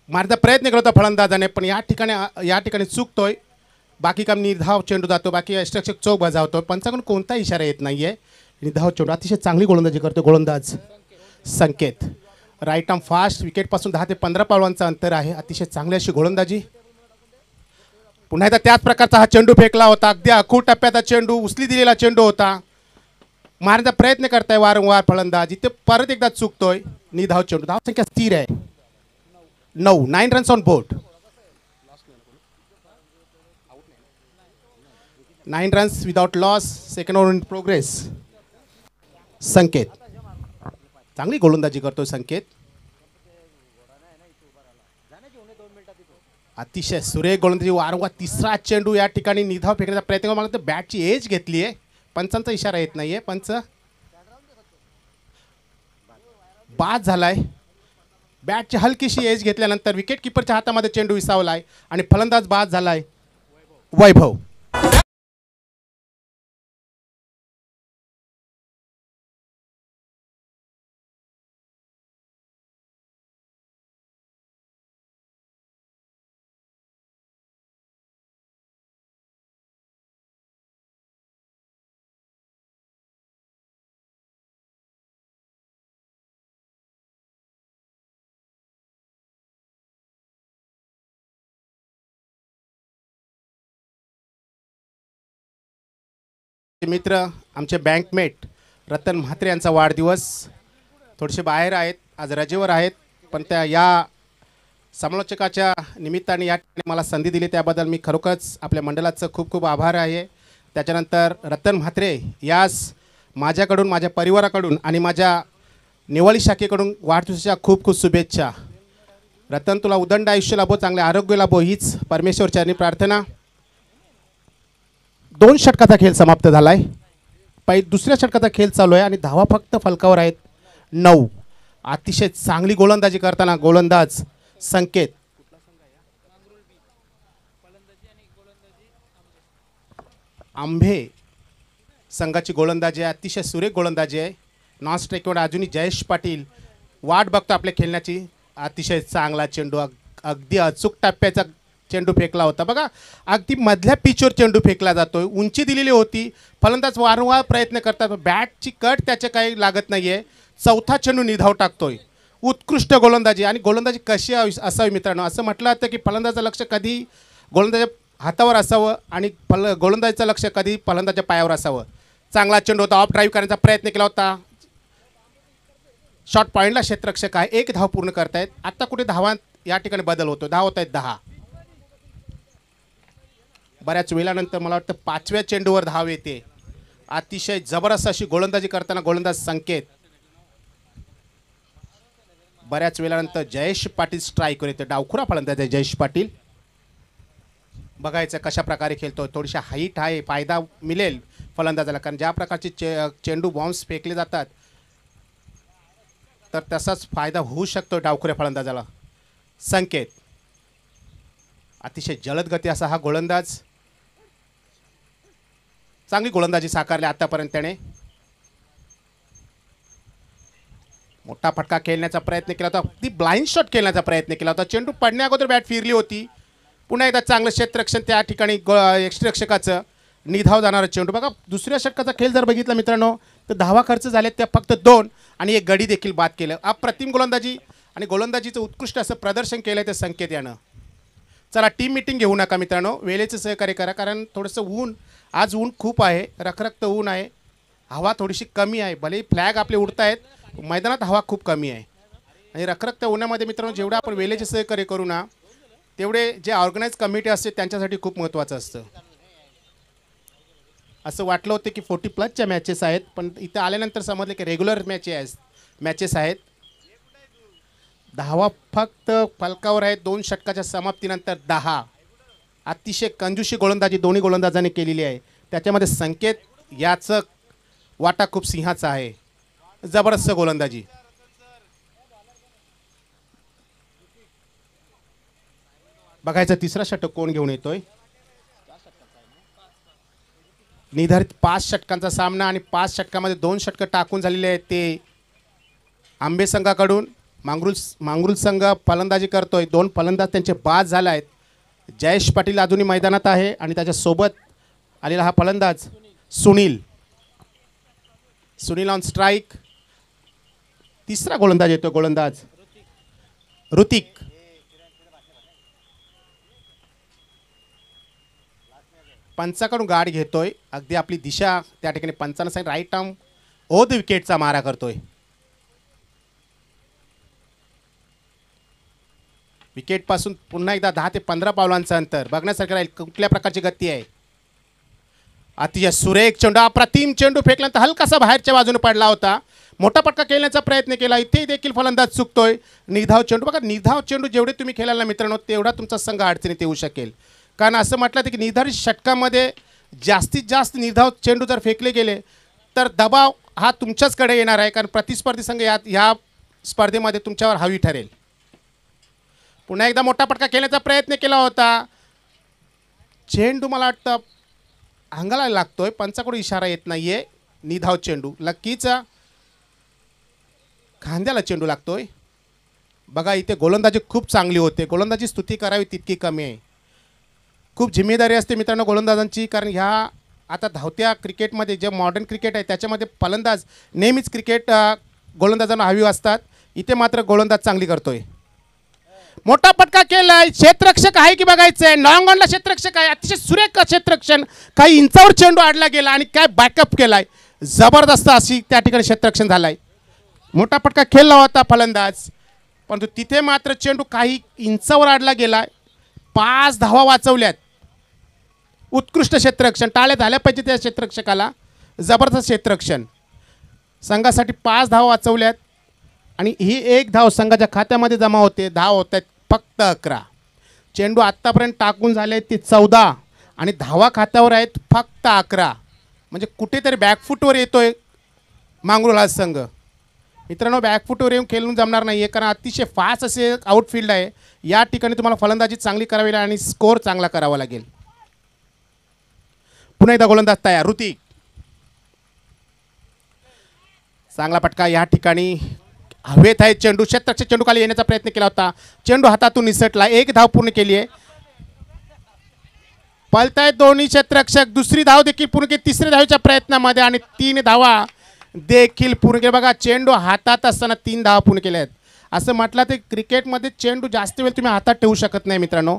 मारण्याचा प्रयत्न करत होता फलंदाजाने, पण या ठिकाणी चुकतोय. बाकी काम निर्धाव चेंडू जातो, बाकी यष्टरक्षक चौक बजावतो. पंचाकडून कोणता इशारा येत नाहीये. निर्धाव चेंडू अतिशय चांगली गोलंदाजी करतो गोलंदाज संकेत. राईट आर्म फास्ट, विकेटपासून 10 ते 15 पावलांचं अंतर आहे. अतिशय चांगली अशी गोलंदाजी. पुन्हा एकदा त्याच प्रकारचा हा चेंडू फेकला होता. अगदी आखूड टप्प्याचा चेंडू, उचली दिलेला चेंडू होता. मारण्याचा प्रयत्न करताय वारंवार फलंदाज, इथे परत एकदा चुकतोय. निर्धाव चेंडू. धावसंख्या स्थिर आहे 9 runs on board. 9 runs without loss. Second over in progress. Sanket चांगली गोलंदाजी करतोय संकेत. अतिशय सुरेख गोलंदाजी. वारंवार तिसरा चेंडू या ठिकाणी निर्धाव फेकण्याचा प्रयत्न मला तर बॅटची एज घेतली आहे. पंचांचा इशारा येत नाहीये. पंच बाद झालाय. बॅटची हलकीशी एज घेतल्यानंतर विकेट किपरच्या हातामध्ये चेंडू विसावलाय आणि फलंदाज बाद झालाय वैभव. मित्र आमचे बँकमेट रतन म्हात्रे यांचा वाढदिवस. थोडेसे बाहेर आहेत, आज रजेवर आहेत, पण त्या या समालोचकाच्या निमित्ताने या ठिकाणी मला संधी दिली त्याबद्दल मी खरोखरच आपल्या मंडळाचं खूप खूप आभार आहे. त्याच्यानंतर रतन म्हात्रे यास माझ्याकडून, माझ्या परिवाराकडून आणि माझ्या निवळी शाखेकडून वाढदिवसाच्या खूप खूप शुभेच्छा. रतन, तुला उदंड आयुष्य लाभो, चांगले आरोग्य लाभो हीच परमेश्वर चरणी प्रार्थना. 2 षटकाचा खेळ समाप्त झाला आहे. दुसऱ्या षटकाचा खेळ चालू आहे आणि धावा फक्त फलकावर आहेत 9. अतिशय चांगली गोलंदाजी करताना गोलंदाज संकेत आंबे संघाची गोलंदाजी आहे. अतिशय सुरेख गोलंदाजी आहे. नॉन स्ट्राईकवर अजूनही जयेश पाटील वाट बघतो आपल्या खेळण्याची. अतिशय चांगला चेंडू, अगदी अचूक टप्प्याचा चेंडू फेकला होता बघा. अगदी मधल्या पिचवर चेंडू फेकला जातोय. उंची दिलेली होती. फलंदाज वारंवार प्रयत्न करतात. बॅटची कट त्याचे काही लागत नाही आहे. चौथा चेंडू निधाव टाकतोय. उत्कृष्ट गोलंदाजी. आणि गोलंदाजी कशी असावी मित्रांनो, असं म्हटलं जातं की फलंदाजाचं लक्ष कधी गोलंदाजाच्या हातावर असावं आणि गोलंदाजीचं लक्ष कधी फलंदाजाच्या पायावर असावं. चांगला चेंडू होता. ऑफ ड्राईव्ह करण्याचा प्रयत्न केला होता. शॉर्ट पॉईंटला क्षेत्ररक्षक आहे. 1 धाव पूर्ण करतायत. आता कुठे धावा या ठिकाणी बदल होतो. धाव होत आहेत 10. बऱ्याच वेळानंतर मला वाटतं 5व्या चेंडूवर धाव येते. अतिशय जबरदस्त अशी गोलंदाजी करताना गोलंदाज संकेत. बऱ्याच वेळानंतर जयेश पाटील स्ट्राईकवर येते. डावखुरा फलंदाज आहे जयेश पाटील. बघायचं कशा प्रकारे खेळतोय. थोडीशी हाईट आहे, फायदा मिळेल फलंदाजाला, कारण ज्या प्रकारचे चेंडू बॉम्ब्स फेकले जातात तर तसाच फायदा होऊ शकतो डावखुऱ्या फलंदाजाला. संकेत अतिशय जलद गती असा हा गोलंदाज. चांगली गोलंदाजी साकारली आतापर्यंत त्याने. मोठा फटका खेळण्याचा प्रयत्न केला होता. अगदी ब्लाइंड शॉट खेळण्याचा प्रयत्न केला होता. चेंडू पडण्या अगोदर बॅट फिरली होती. पुन्हा एकदा चांगलं क्षेत्ररक्षण त्या ठिकाणी यष्टिरक्षकाचं. निधाव जाणारा चेंडू बघा. दुसऱ्या षटकाचा खेळ जर बघितला मित्रांनो तर धावा खर्च झाले त्या फक्त 2 आणि 1 गडी देखील बाद केलं. अप्रतिम गोलंदाजी आणि गोलंदाजीचं उत्कृष्ट असं प्रदर्शन केलं ते संकेत यानं. चला, टीम मीटिंग घेऊ नका मित्रांनो, वेळेचं सहकार्य करा, कारण थोडंसं ऊन, आज ऊन खूप आहे, रखरखतं ऊन आहे, हवा थोडीशी कमी आहे. भले फ्लॅग आपले उडत आहेत, मैदानात हवा खूप कमी आहे. आणि रखरखत्या उन्हामध्ये मित्रांनो जेवढं आपण वेळेचे सहकार्य करू ना तेवढे जे ऑर्गनाईज कमिटी असते त्यांच्यासाठी खूप महत्त्वाचं असतं. असं वाटलं होतं की 40+ मॅचेस आहेत, पण इथं आल्यानंतर समजलं की रेग्युलर मॅचेस आहेत. धावा फक्त फलकावर आहेत. 2 षटकाच्या समाप्तीनंतर 10. अतिशय कंजूशी गोलंदाजी दोन्ही गोलंदाजांनी केलेली आहे. त्याच्यामध्ये संकेत याचं वाटा खूप सिंहाचा आहे. जबरदस्त गोलंदाजी. बघायचं तिसरा षटक कोण घेऊन येतोय. निर्धारित 5 षटकांचा सामना आणि 5 षटकामध्ये 2 षटकं टाकून झालेले आहेत ते आंबे संघाकडून. मांगरुल संघ फलंदाजी करतोय. 2 फलंदाज त्यांचे बाद झाले आहेत. जयेश पाटील अजूनही मैदानात आहे आणि त्याच्यासोबत आलेला हा फलंदाज सुनील ऑन स्ट्राईक. तिसरा गोलंदाज येतो गोलंदाज ऋतिक. पंचाकडून गाड घेतोय. अगदी आपली दिशा त्या ठिकाणी पंचानं सांगितलं राईट आर्म ओद विकेटचा मारा करतोय. विकेटपासून पुन्हा एकदा 10 ते 15 पावलांचं अंतर बघण्यासारखं राहील. कुठल्या प्रकारची गती आहे. अतिशय सुरेख चेंडू, अप्रतिम चेंडू फेकल्यानंतर हलकासा बाहेरच्या बाजूने पडला होता. मोठा पटका खेळण्याचा प्रयत्न केला. इथे देखील फलंदाज चुकतोय. निधाव चेंडू बघा. निधाव चेंडू जेवढे तुम्ही खेळायला मित्रांनो तेवढा तुमचा संघ अडचणीत येऊ शकेल. कारण असं म्हटलं की निर्धारित षटकामध्ये जास्तीत जास्त निर्धाव चेंडू जर फेकले गेले तर दबाव हा तुमच्याचकडे येणार आहे, कारण प्रतिस्पर्धी संघ ह्या स्पर्धेमध्ये तुमच्यावर हावी ठरेल. पुन्हा एकदा मोठा पटका खेळण्याचा प्रयत्न केला होता. चेंडू मला वाटतं अंगाला लागतोय. पंचाकडून इशारा येत नाहीये. निधाव चेंडू लक्कीचा खांद्याला चेंडू लागतोय. बघा इथे गोलंदाजी खूप चांगली होते. गोलंदाजी स्तुती करावी तितकी कमी आहे. खूप जिम्मेदारी असते मित्रांनो गोलंदाजांची, कारण ह्या आता धावत्या क्रिकेटमध्ये जे मॉडर्न क्रिकेट आहे त्याच्यामध्ये फलंदाज नेहमीच गोलंदाजांना हवी असतात. इथे मात्र गोलंदाज चांगली करतोय. मोठा पटका केलाय. क्षेत्ररक्षक आहे की बघायचंय. लॉंग ऑनला क्षेत्ररक्षक आहे. अतिशय सुरेख क्षेत्ररक्षण. काही इंचावर चेंडू आडला गेला आणि काय बॅकअप केलाय. जबरदस्त अशी त्या ठिकाणी क्षेत्ररक्षण झालाय. मोठा पटका खेळला होता फलंदाज. परंतु तिथे मात्र चेंडू काही इंचावर आडला गेला. 5 धावा वाचवल्यात. उत्कृष्ट क्षेत्ररक्षण, टाळ्या झाल्या पाहिजे त्या क्षेत्ररक्षकाला. जबरदस्त क्षेत्ररक्षण. संघासाठी 5 धावा वाचवल्यात आणि ही एक धाव संघाच्या खात्यामध्ये जमा होते. धाव होत आहेत फक्त 11. चेंडू आत्तापर्यंत टाकून झाले आहेत ते 14 आणि धावा खात्यावर आहेत फक्त 11. म्हणजे कुठेतरी बॅकफुटवर येतोय मांगरोळ हा संघ. मित्रांनो, बॅकफुटवर येऊन खेळून जमणार नाही आहे, कारण अतिशय फास्ट असे आउटफील्ड आहे. या ठिकाणी तुम्हाला फलंदाजी चांगली करावी लागेल आणि स्कोअर चांगला करावा लागेल. पुन्हा एकदा गोलंदाज तयार. ऋतिक, चांगला फटका. या ठिकाणी हवेत आहे चेंडू. क्षेत्ररक्षक चेंडू खाली येण्याचा प्रयत्न केला होता. चेंडू हातातून निसटला. 1 धाव पूर्ण केली आहे. पळतायत दोन्ही क्षेत्ररक्षक. दुसरी धाव देखील पूर्ण केली 3ऱ्या धावेच्या प्रयत्नामध्ये आणि 3 धावा देखील पूर्ण केल्या. बघा, चेंडू हातात असताना 3 धावा पूर्ण केल्या आहेत. असं म्हटलं तर क्रिकेटमध्ये चेंडू जास्त वेळ तुम्ही हातात ठेवू शकत नाही मित्रांनो.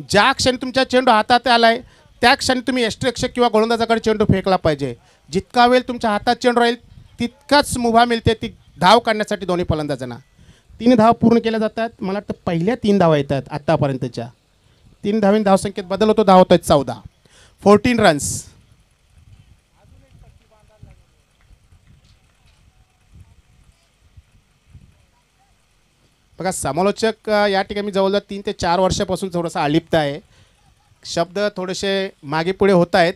ज्या क्षणी तुमच्या चेंडू हातात आलाय त्या क्षणी तुम्ही यष्टिरक्षक किंवा गोलंदाजाकडे चेंडू फेकला पाहिजे. जितका वेळ तुमच्या हातात चेंडू राहील तितकाच मुभा मिळते ती धाव काढण्यासाठी दोन्ही फलंदाजांना. 3 धावा पूर्ण केल्या जातात. मला वाटतं पहिल्या 3 धावा येतात आत्तापर्यंतच्या. 3 धावेने धावसंख्येत बदल होतो. धाव होत आहेत 14. 14 रन्स. बघा, समालोचक या ठिकाणी मी जवळजवळ 3 ते 4 वर्षापासून थोडासा अलिप्त आहे. शब्द थोडेसे मागे पुढे होत आहेत.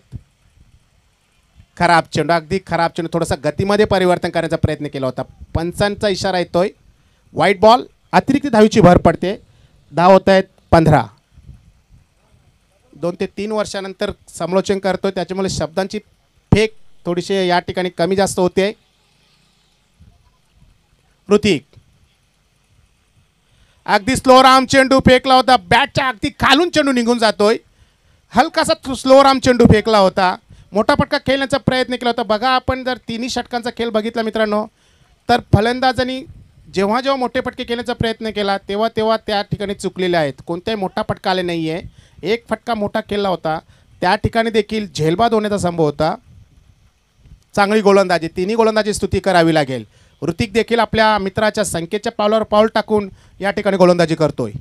खराब चेंडू, अगदी खराब चेंडू. थोडासा गतीमध्ये परिवर्तन करण्याचा प्रयत्न केला होता. पंचांचा इशारा येतोय. White ball. अतिरिक्त धावीची भर पडते. धाव होत आहेत 15. 2 ते 3 वर्षानंतर समालोचन करतोय, त्याच्यामुळे शब्दांची फेक थोडीशी या ठिकाणी कमी जास्त होते. ऋतिक, अगदी स्लो राम चेंडू फेकला होता. बॅटच्या अगदी खालून चेंडू निघून जातोय. हलकासा स्लो राम चेंडू फेकला होता. मोठा फटका खेळण्याचा प्रयत्न केला होता. बघा, आपण जर 3 षटकांचा खेळ बघितला मित्रांनो, तर फलंदाजांनी जेव्हा जेव्हा मोठे फटके खेळण्याचा प्रयत्न केला तेव्हा तेव्हा त्या ठिकाणी चुकलेले आहेत. कोणताही मोठा फटका आले नाही आहे. एक फटका मोठा खेळला होता, त्या ठिकाणी देखील झेलबाद होण्याचा संभव होता. चांगली गोलंदाजी. 3ही गोलंदाजी स्तुती करावी लागेल. ऋतिक देखील आपल्या मित्राच्या संख्येच्या पावलावर पाऊल टाकून या ठिकाणी गोलंदाजी करतोय.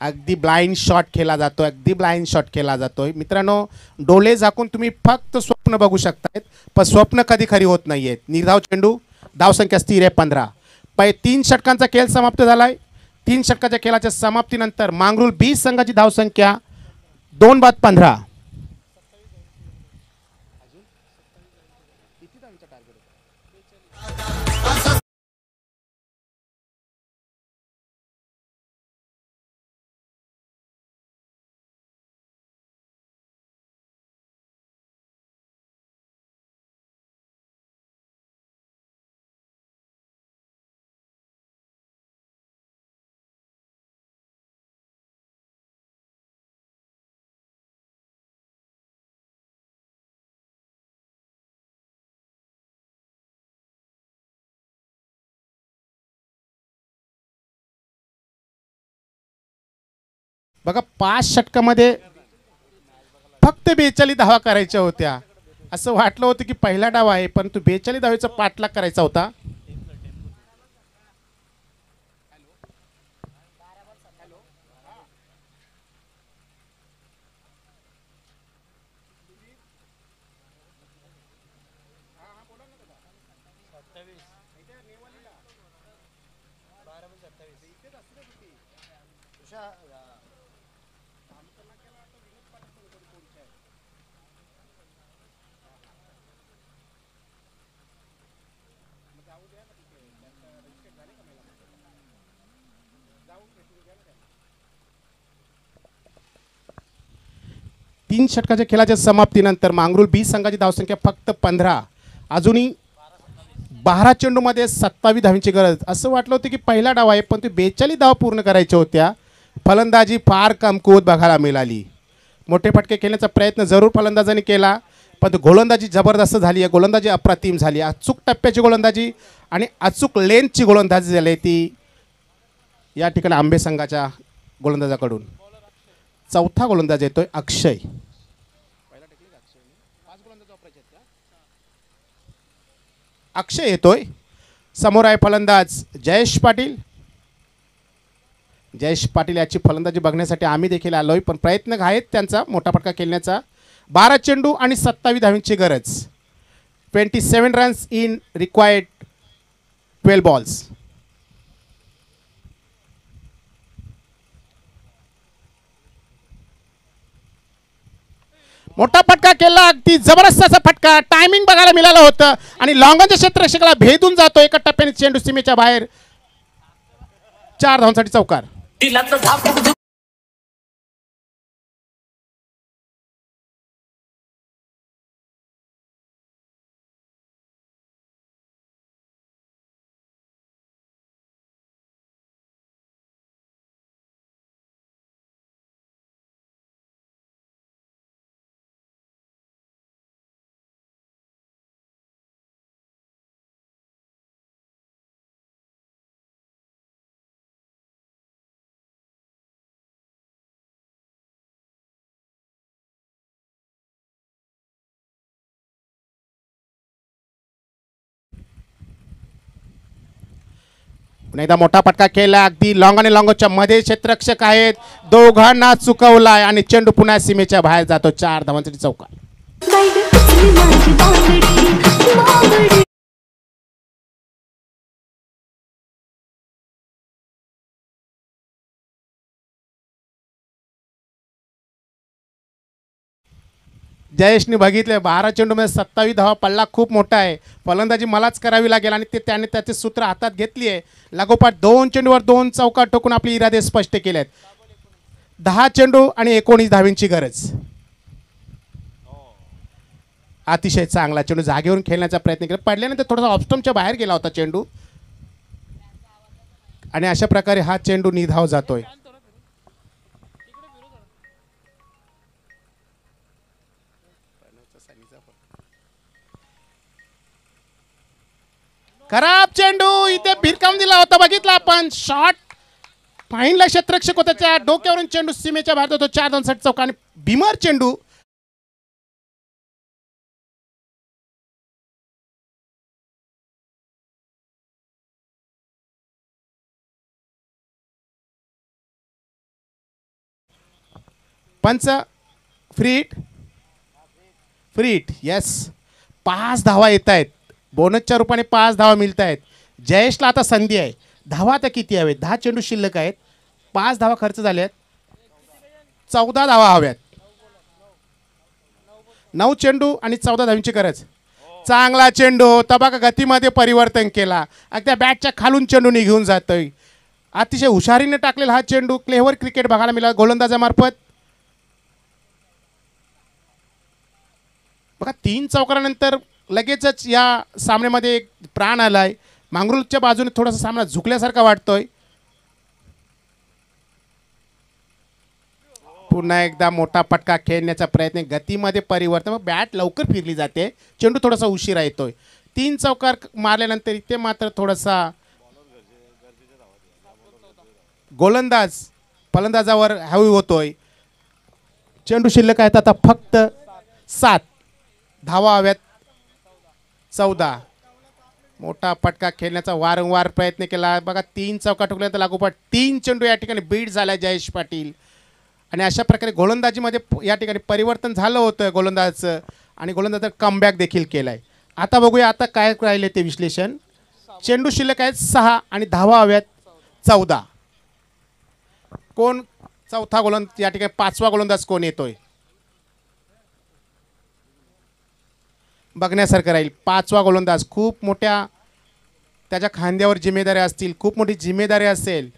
अगदी ब्लाइंड शॉट खेळला जातोय. अगदी ब्लाइंड शॉट खेळला जातोय. मित्रांनो, डोळे झाकून तुम्ही फक्त स्वप्न बघू शकतायत, पण स्वप्न कधी खरी होत नाही आहेत. निर्धाव चेंडू. धावसंख्या स्थिर आहे 15. 3 षटकांचा खेळ समाप्त झालाय. 3 षटकाच्या खेळाच्या समाप्तीनंतर मांगरूळ 20 संघाची धावसंख्या 2-15. बघा, 5 षटकामध्ये फक्त 42 धावा करायच्या होत्या. असं वाटलं होतं की पहिला डाव आहे, परंतु 42 धावेचा पाठलाग करायचा होता. तीन षटकाच्या खेळाच्या समाप्तीनंतर मांगरूळ 20 संघाची धावसंख्या फक्त 15. अजूनही 12 चेंडूमध्ये 27 धावांची गरज. असं वाटलं होतं की पहिला डाव आहे, पण ते 42 धावा पूर्ण करायच्या होत्या. फलंदाजी फार कमकुवत बघायला मिळाली. मोठे फटके खेळण्याचा प्रयत्न जरूर फलंदाजांनी केला, पण गोलंदाजी जबरदस्त झाली आहे. गोलंदाजी अप्रतिम झाली. अचूक टप्प्याची गोलंदाजी आणि अचूक लेंथची गोलंदाजी झाली ती या ठिकाणी आंबे संघाच्या गोलंदाजाकडून. चौथा गोलंदाज येतोय अक्षय. अक्षय येतोय. समोर आहे फलंदाज जयेश पाटील. जयेश पाटील याची फलंदाजी बघण्यासाठी आम्ही देखील आलोय, पण प्रयत्न आहेत त्यांचा मोठा फटका खेळण्याचा. 12 चेंडू आणि 27 धावांची गरज. 27 रन्स इन रिक्वायर्ड 12 बॉल्स. मोठा फटका केला, अगदी जबरदस्त असा फटका. टायमिंग बघायला मिळालं होतं आणि लॉंगनच्या क्षेत्ररक्षकाला भेदून जातो. एका टप्प्याने चेंडू सीमेच्या बाहेर. 4 धावांसाठी चौकार. पुन्हा एकदा मोठा फटका केला, अगदी लॉंग आणि लॉंगच्या मध्ये क्षेत्ररक्षक आहेत. दोघांना चुकवलाय आणि चेंडू पुन्हा सीमेच्या बाहेर जातो. 4 धावांसाठी चौकार. जयेशने बघितले 12 चेंडूमध्ये 27 धावा, पल्ला खूप मोठा आहे. फलंदाजी मलाच करावी लागेल आणि त्याने त्याचे सूत्र हातात घेतली आहे. लागोपाठ 2 चेंडूवर 2 चौकार ठोकून आपले इरादे स्पष्ट केले आहेत. 10 चेंडू आणि 19 धावांची गरज. अतिशय चांगला चेंडू जागेवरून खेळण्याचा प्रयत्न केला. पडल्यानंतर थोडासा ऑफस्टम्पच्या बाहेर गेला होता चेंडू आणि अशा प्रकारे हा चेंडू निधाव जातोय. खराब चेंडू इथे भिरकावून दिला होता. बघितला आपण शॉट. फाईनला क्षेत्ररक्षक होता, त्या डोक्यावरून चेंडू सीमेच्या बाहेर होतो. 4 धावांसाठी चौकार आणि भीमर चेंडू. पंच फ्रीट फ्रीट यस. 5 धावा येत आहेत. बोनसच्या रूपाने 5 धावा मिळत आहेत. जयेशला आता संधी आहे. धावा आता किती हवेत? 10 चेंडू शिल्लक आहेत. 5 धावा खर्च झाल्यात. 14 धावा हव्यात. 9 चेंडू आणि 14 धावांची गरज. चांगला चेंडू होता बघा, गतीमध्ये परिवर्तन केला. अगदी बॅटच्या खालून चेंडू निघून जातोय. अतिशय हुशारीने टाकलेला हा चेंडू. क्लेव्हर क्रिकेट बघायला मिळाला गोलंदाजामार्फत. बघा 3 चौकारानंतर लगेचच या सामन्यामध्ये एक प्राण आलाय. मांगरूळच्या बाजूने थोडासा सामना झुकल्यासारखा वाटतोय. पुन्हा एकदा मोठा फटका खेळण्याचा प्रयत्न. गतीमध्ये परिवर्तन. बॅट लवकर फिरली जाते. चेंडू थोडासा उशिरा येतोय. 3 चौकार मारल्यानंतर इथे मात्र थोडासा गोलंदाज फलंदाजावर हवी होतोय. चेंडू शिल्लक आहेत आता फक्त 7 धावा हव्यात. 14. मोठा फटका खेळण्याचा वारंवार प्रयत्न केला. बघा 3 चौका ठोकल्यानंतर लागोपाठ 3 चेंडू या ठिकाणी बीट झाला जयेश पाटील. आणि अशा प्रकारे गोलंदाजीमध्ये या ठिकाणी परिवर्तन झालं होतं गोलंदाजाचं आणि गोलंदाजाचा कमबॅक देखील केलाय. आता बघूया आता काय राहिले ते विश्लेषण. चेंडू शिल्लक आहेत 6 आणि धावा हव्यात 14. कोण चौथा गोलंदाज या ठिकाणी 5वा गोलंदाज कोण येतोय बघण्यासारखं राहील. 5वा गोलंदाज खूप मोठ्या त्याच्या खांद्यावर जिम्मेदारी असतील. खूप मोठी जिम्मेदारी असेल.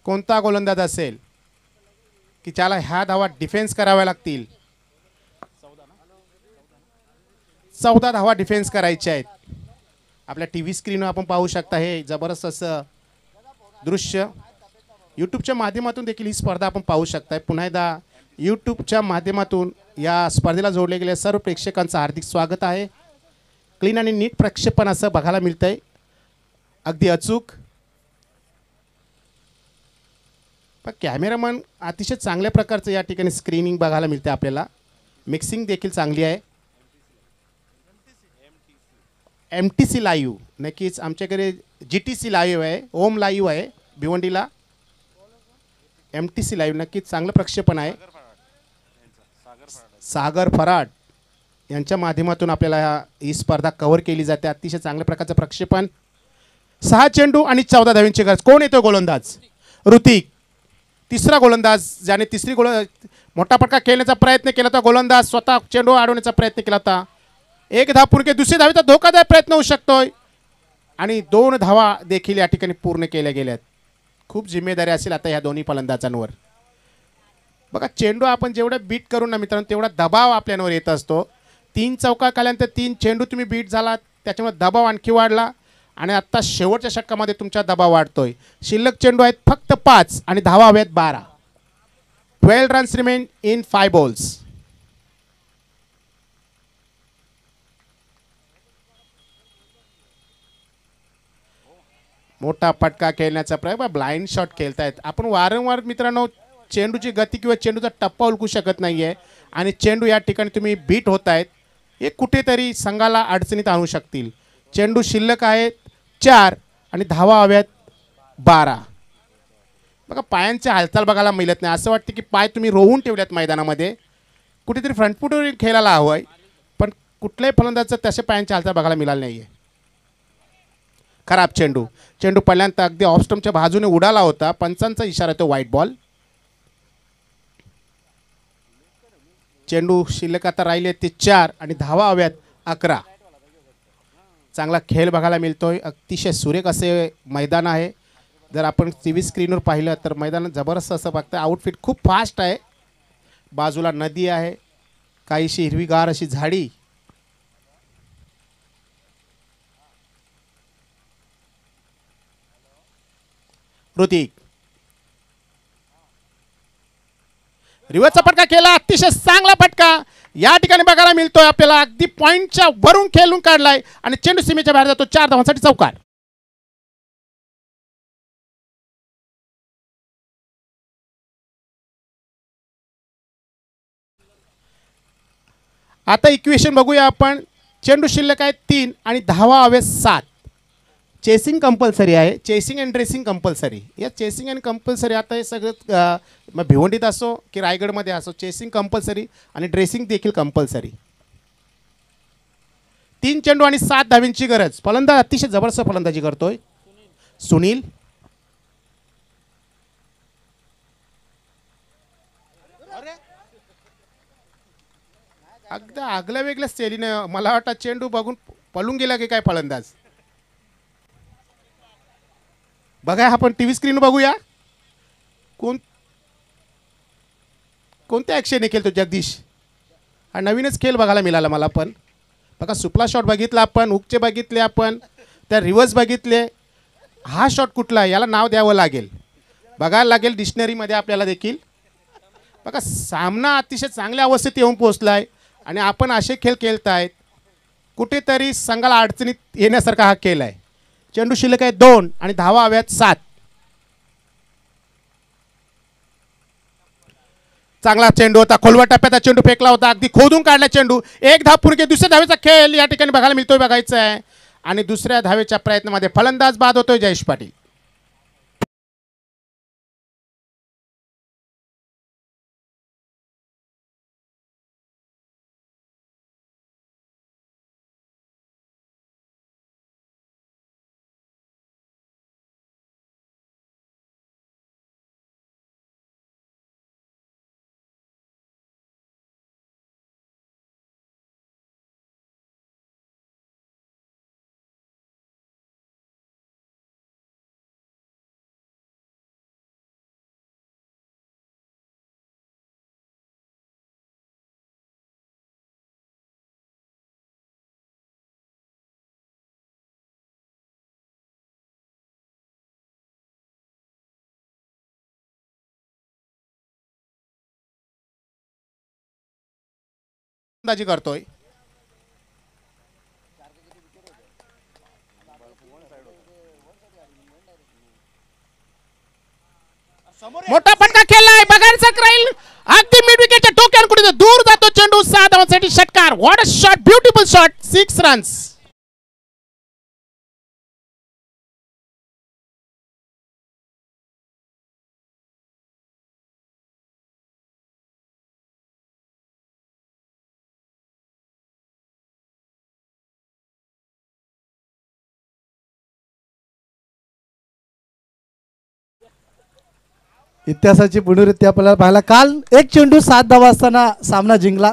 कोणता गोलंदाज असेल की ज्याला ह्या धावा डिफेन्स कराव्या लागतील. 14 धावा डिफेन्स करायच्या आहेत. आपल्या TV स्क्रीनवर आपण पाहू शकता हे जबरदस्त असं दृश्य. यूट्यूबच्या माध्यमातून देखील ही स्पर्धा आपण पाहू शकताय. पुन्हा एकदा यूट्यूबच्या माध्यमातून या स्पर्धेला जोडले गेलेल्या सर्व प्रेक्षकांचं हार्दिक स्वागत आहे. क्लीन आणि नीट प्रक्षेपण असं बघायला मिळतंय. अगदी अचूक. पण कॅमेरामन अतिशय चांगल्या प्रकारचं या ठिकाणी स्क्रीनिंग बघायला मिळते आपल्याला. मिक्सिंग देखील चांगली आहे. MTC लाईव्ह नक्कीच आमच्याकडे GTC लाईव्ह आहे, ओम लाईव्ह आहे भिवंडीला, MTC लाईव्ह नक्कीच चांगलं प्रक्षेपण आहे. सागर फराड यांच्या माध्यमातून आपल्याला ही स्पर्धा कव्हर केली जाते. अतिशय चांगल्या प्रकारचं प्रक्षेपण. 6 चेंडू आणि 14 धावांची गरज. कोण येतो गोलंदाज? ऋतिक, तिसरा गोलंदाज, ज्याने मोठा फटका खेळण्याचा प्रयत्न केला होता. गोलंदाज स्वतः चेंडू अडवण्याचा प्रयत्न केला होता. 1 धाव पूर्ण, दुसरी धावेचा धोकादायक प्रयत्न होऊ शकतोय आणि 2 धावा देखील या ठिकाणी पूर्ण केल्या गेल्यात. खूप जिम्मेदारी असेल आता ह्या दोन्ही फलंदाजांवर. बघा, चेंडू आपण जेवढं बीट करू ना मित्रांनो, तेवढा दबाव आपल्यावर येत असतो. 3 चौका काढल्यानंतर 3 चेंडू तुम्ही बीट झालात, त्याच्यामुळे दबाव आणखी वाढला आणि आत्ता शेवटच्या षटकामध्ये तुमचा दबाव वाढतोय. शिल्लक चेंडू आहेत फक्त 5 आणि धावा हव्यात 12. 12 रन्स रिमेन इन 5 बॉल्स. मोठा फटका खेळण्याचा प्रयत्न, ब्लाइंड शॉट खेळतायत. आपण वारंवार मित्रांनो चेंडूची गती किंवा चेंडूचा टप्पा ओळखू शकत नाही आहे आणि चेंडू या ठिकाणी तुम्ही बीट होत आहेत, हे कुठेतरी संघाला अडचणीत आणू शकतील. चेंडू शिल्लक आहेत 4 आणि धावा हव्यात 12. बघा, पायांची हालचाल बघायला मिळत नाही. असं वाटतं की पाय तुम्ही रोवून ठेवल्यात मैदानामध्ये. कुठेतरी फ्रंटफुटवर खेळायला हवं आहे, पण कुठल्याही फलंदाजाचं तसे पायांची हालचाल बघायला मिळाली नाही आहे. खराब चेंडू. चेंडू पडल्यानंतर अगदी ऑफस्टम्पच्या बाजूने उडाला होता. पंचांचा इशारा तो व्हाईट बॉल. चेंडू शिल्लक आता राहिले ते 4 आणि धावा हव्यात 11. चांगला खेळ बघायला मिळतोय. अतिशय सुरेख असे मैदान आहे. जर आपण TV स्क्रीनवर पाहिलं तर मैदानात जबरदस्त असं बघतं. आउटफिट खूप फास्ट आहे. बाजूला नदी आहे, काहीशी हिरवीगार अशी झाडी. ऋतिक रिव्हर्सचा फटका केला, अतिशय चांगला फटका या ठिकाणी बघायला मिळतोय आपल्याला. अगदी पॉइंटच्या वरून खेळून काढलाय आणि चेंडू सीमेच्या बाहेर जातो. 4 धावांसाठी चौकार. आता इक्वेशन बघूया आपण. चेंडू शिल्लक आहे 3 आणि धावा हवे 7. चेसिंग कंपल्सरी आहे. Chasing and dressing compulsory. या चेसिंग अँड कंपल्सरी आता हे सगळं मग भिवंडीत असो की रायगडमध्ये असो, चेसिंग कंपल्सरी आणि ड्रेसिंग देखील कंपल्सरी. 3 चेंडू आणि 7 धावींची गरज. फलंदाज अतिशय जबरदस्त फलंदाजी करतोय सुनील. अगदी आगल्या वेगळ्या शैलीने मला वाटतं चेंडू बघून पळून गेला की काय फलंदाज. बघा, आपण TV स्क्रीन बघूया. कोणत्या ॲक्शनने खेळतो जगदीश. हा नवीनच खेळ बघायला मिळाला मला. पण बघा, सुपला शॉट बघितला आपण, हुकचे बघितले आपण, त्या रिव्हर्स बघितले. हा शॉट कुठला, याला नाव द्यावं लागेल, बघायला लागेल डिक्शनरीमध्ये आपल्याला देखील. बघा, सामना अतिशय चांगल्या अवस्थेत येऊन पोहोचला आहे आणि आपण असे खेळ खेळतायत, कुठेतरी संघाला अडचणीत येण्यासारखा हा खेळ आहे. चेंडू शिल्लक आहे 2 आणि धावा हव्यात 7. चांगला चेंडू होता. खोलवा टप्प्याचा चेंडू फेकला होता, अगदी खोदून काढला चेंडू. 1 धाव पूर्ण. दुसऱ्या धावेचा खेळ या ठिकाणी बघायला मिळतोय, बघायचं आहे. आणि दुसऱ्या धावेच्या प्रयत्नामध्ये फलंदाज बाद होतोय जयेश पाटील. फलंदाजी करतोय. मोठा फटका खेळलाय, बघायचं राहील. अगदी मिड विकेटच्या टोक्यावर कुठे दूर जातो चेंडू. 6 धावांसाठी षटकार. What a shot, beautiful shot. 6 runs. इतिहासाची पुनरावृत्ती आपल्याला पाहायला. काल एक चेंडू 7 धावा असताना सामना जिंकला.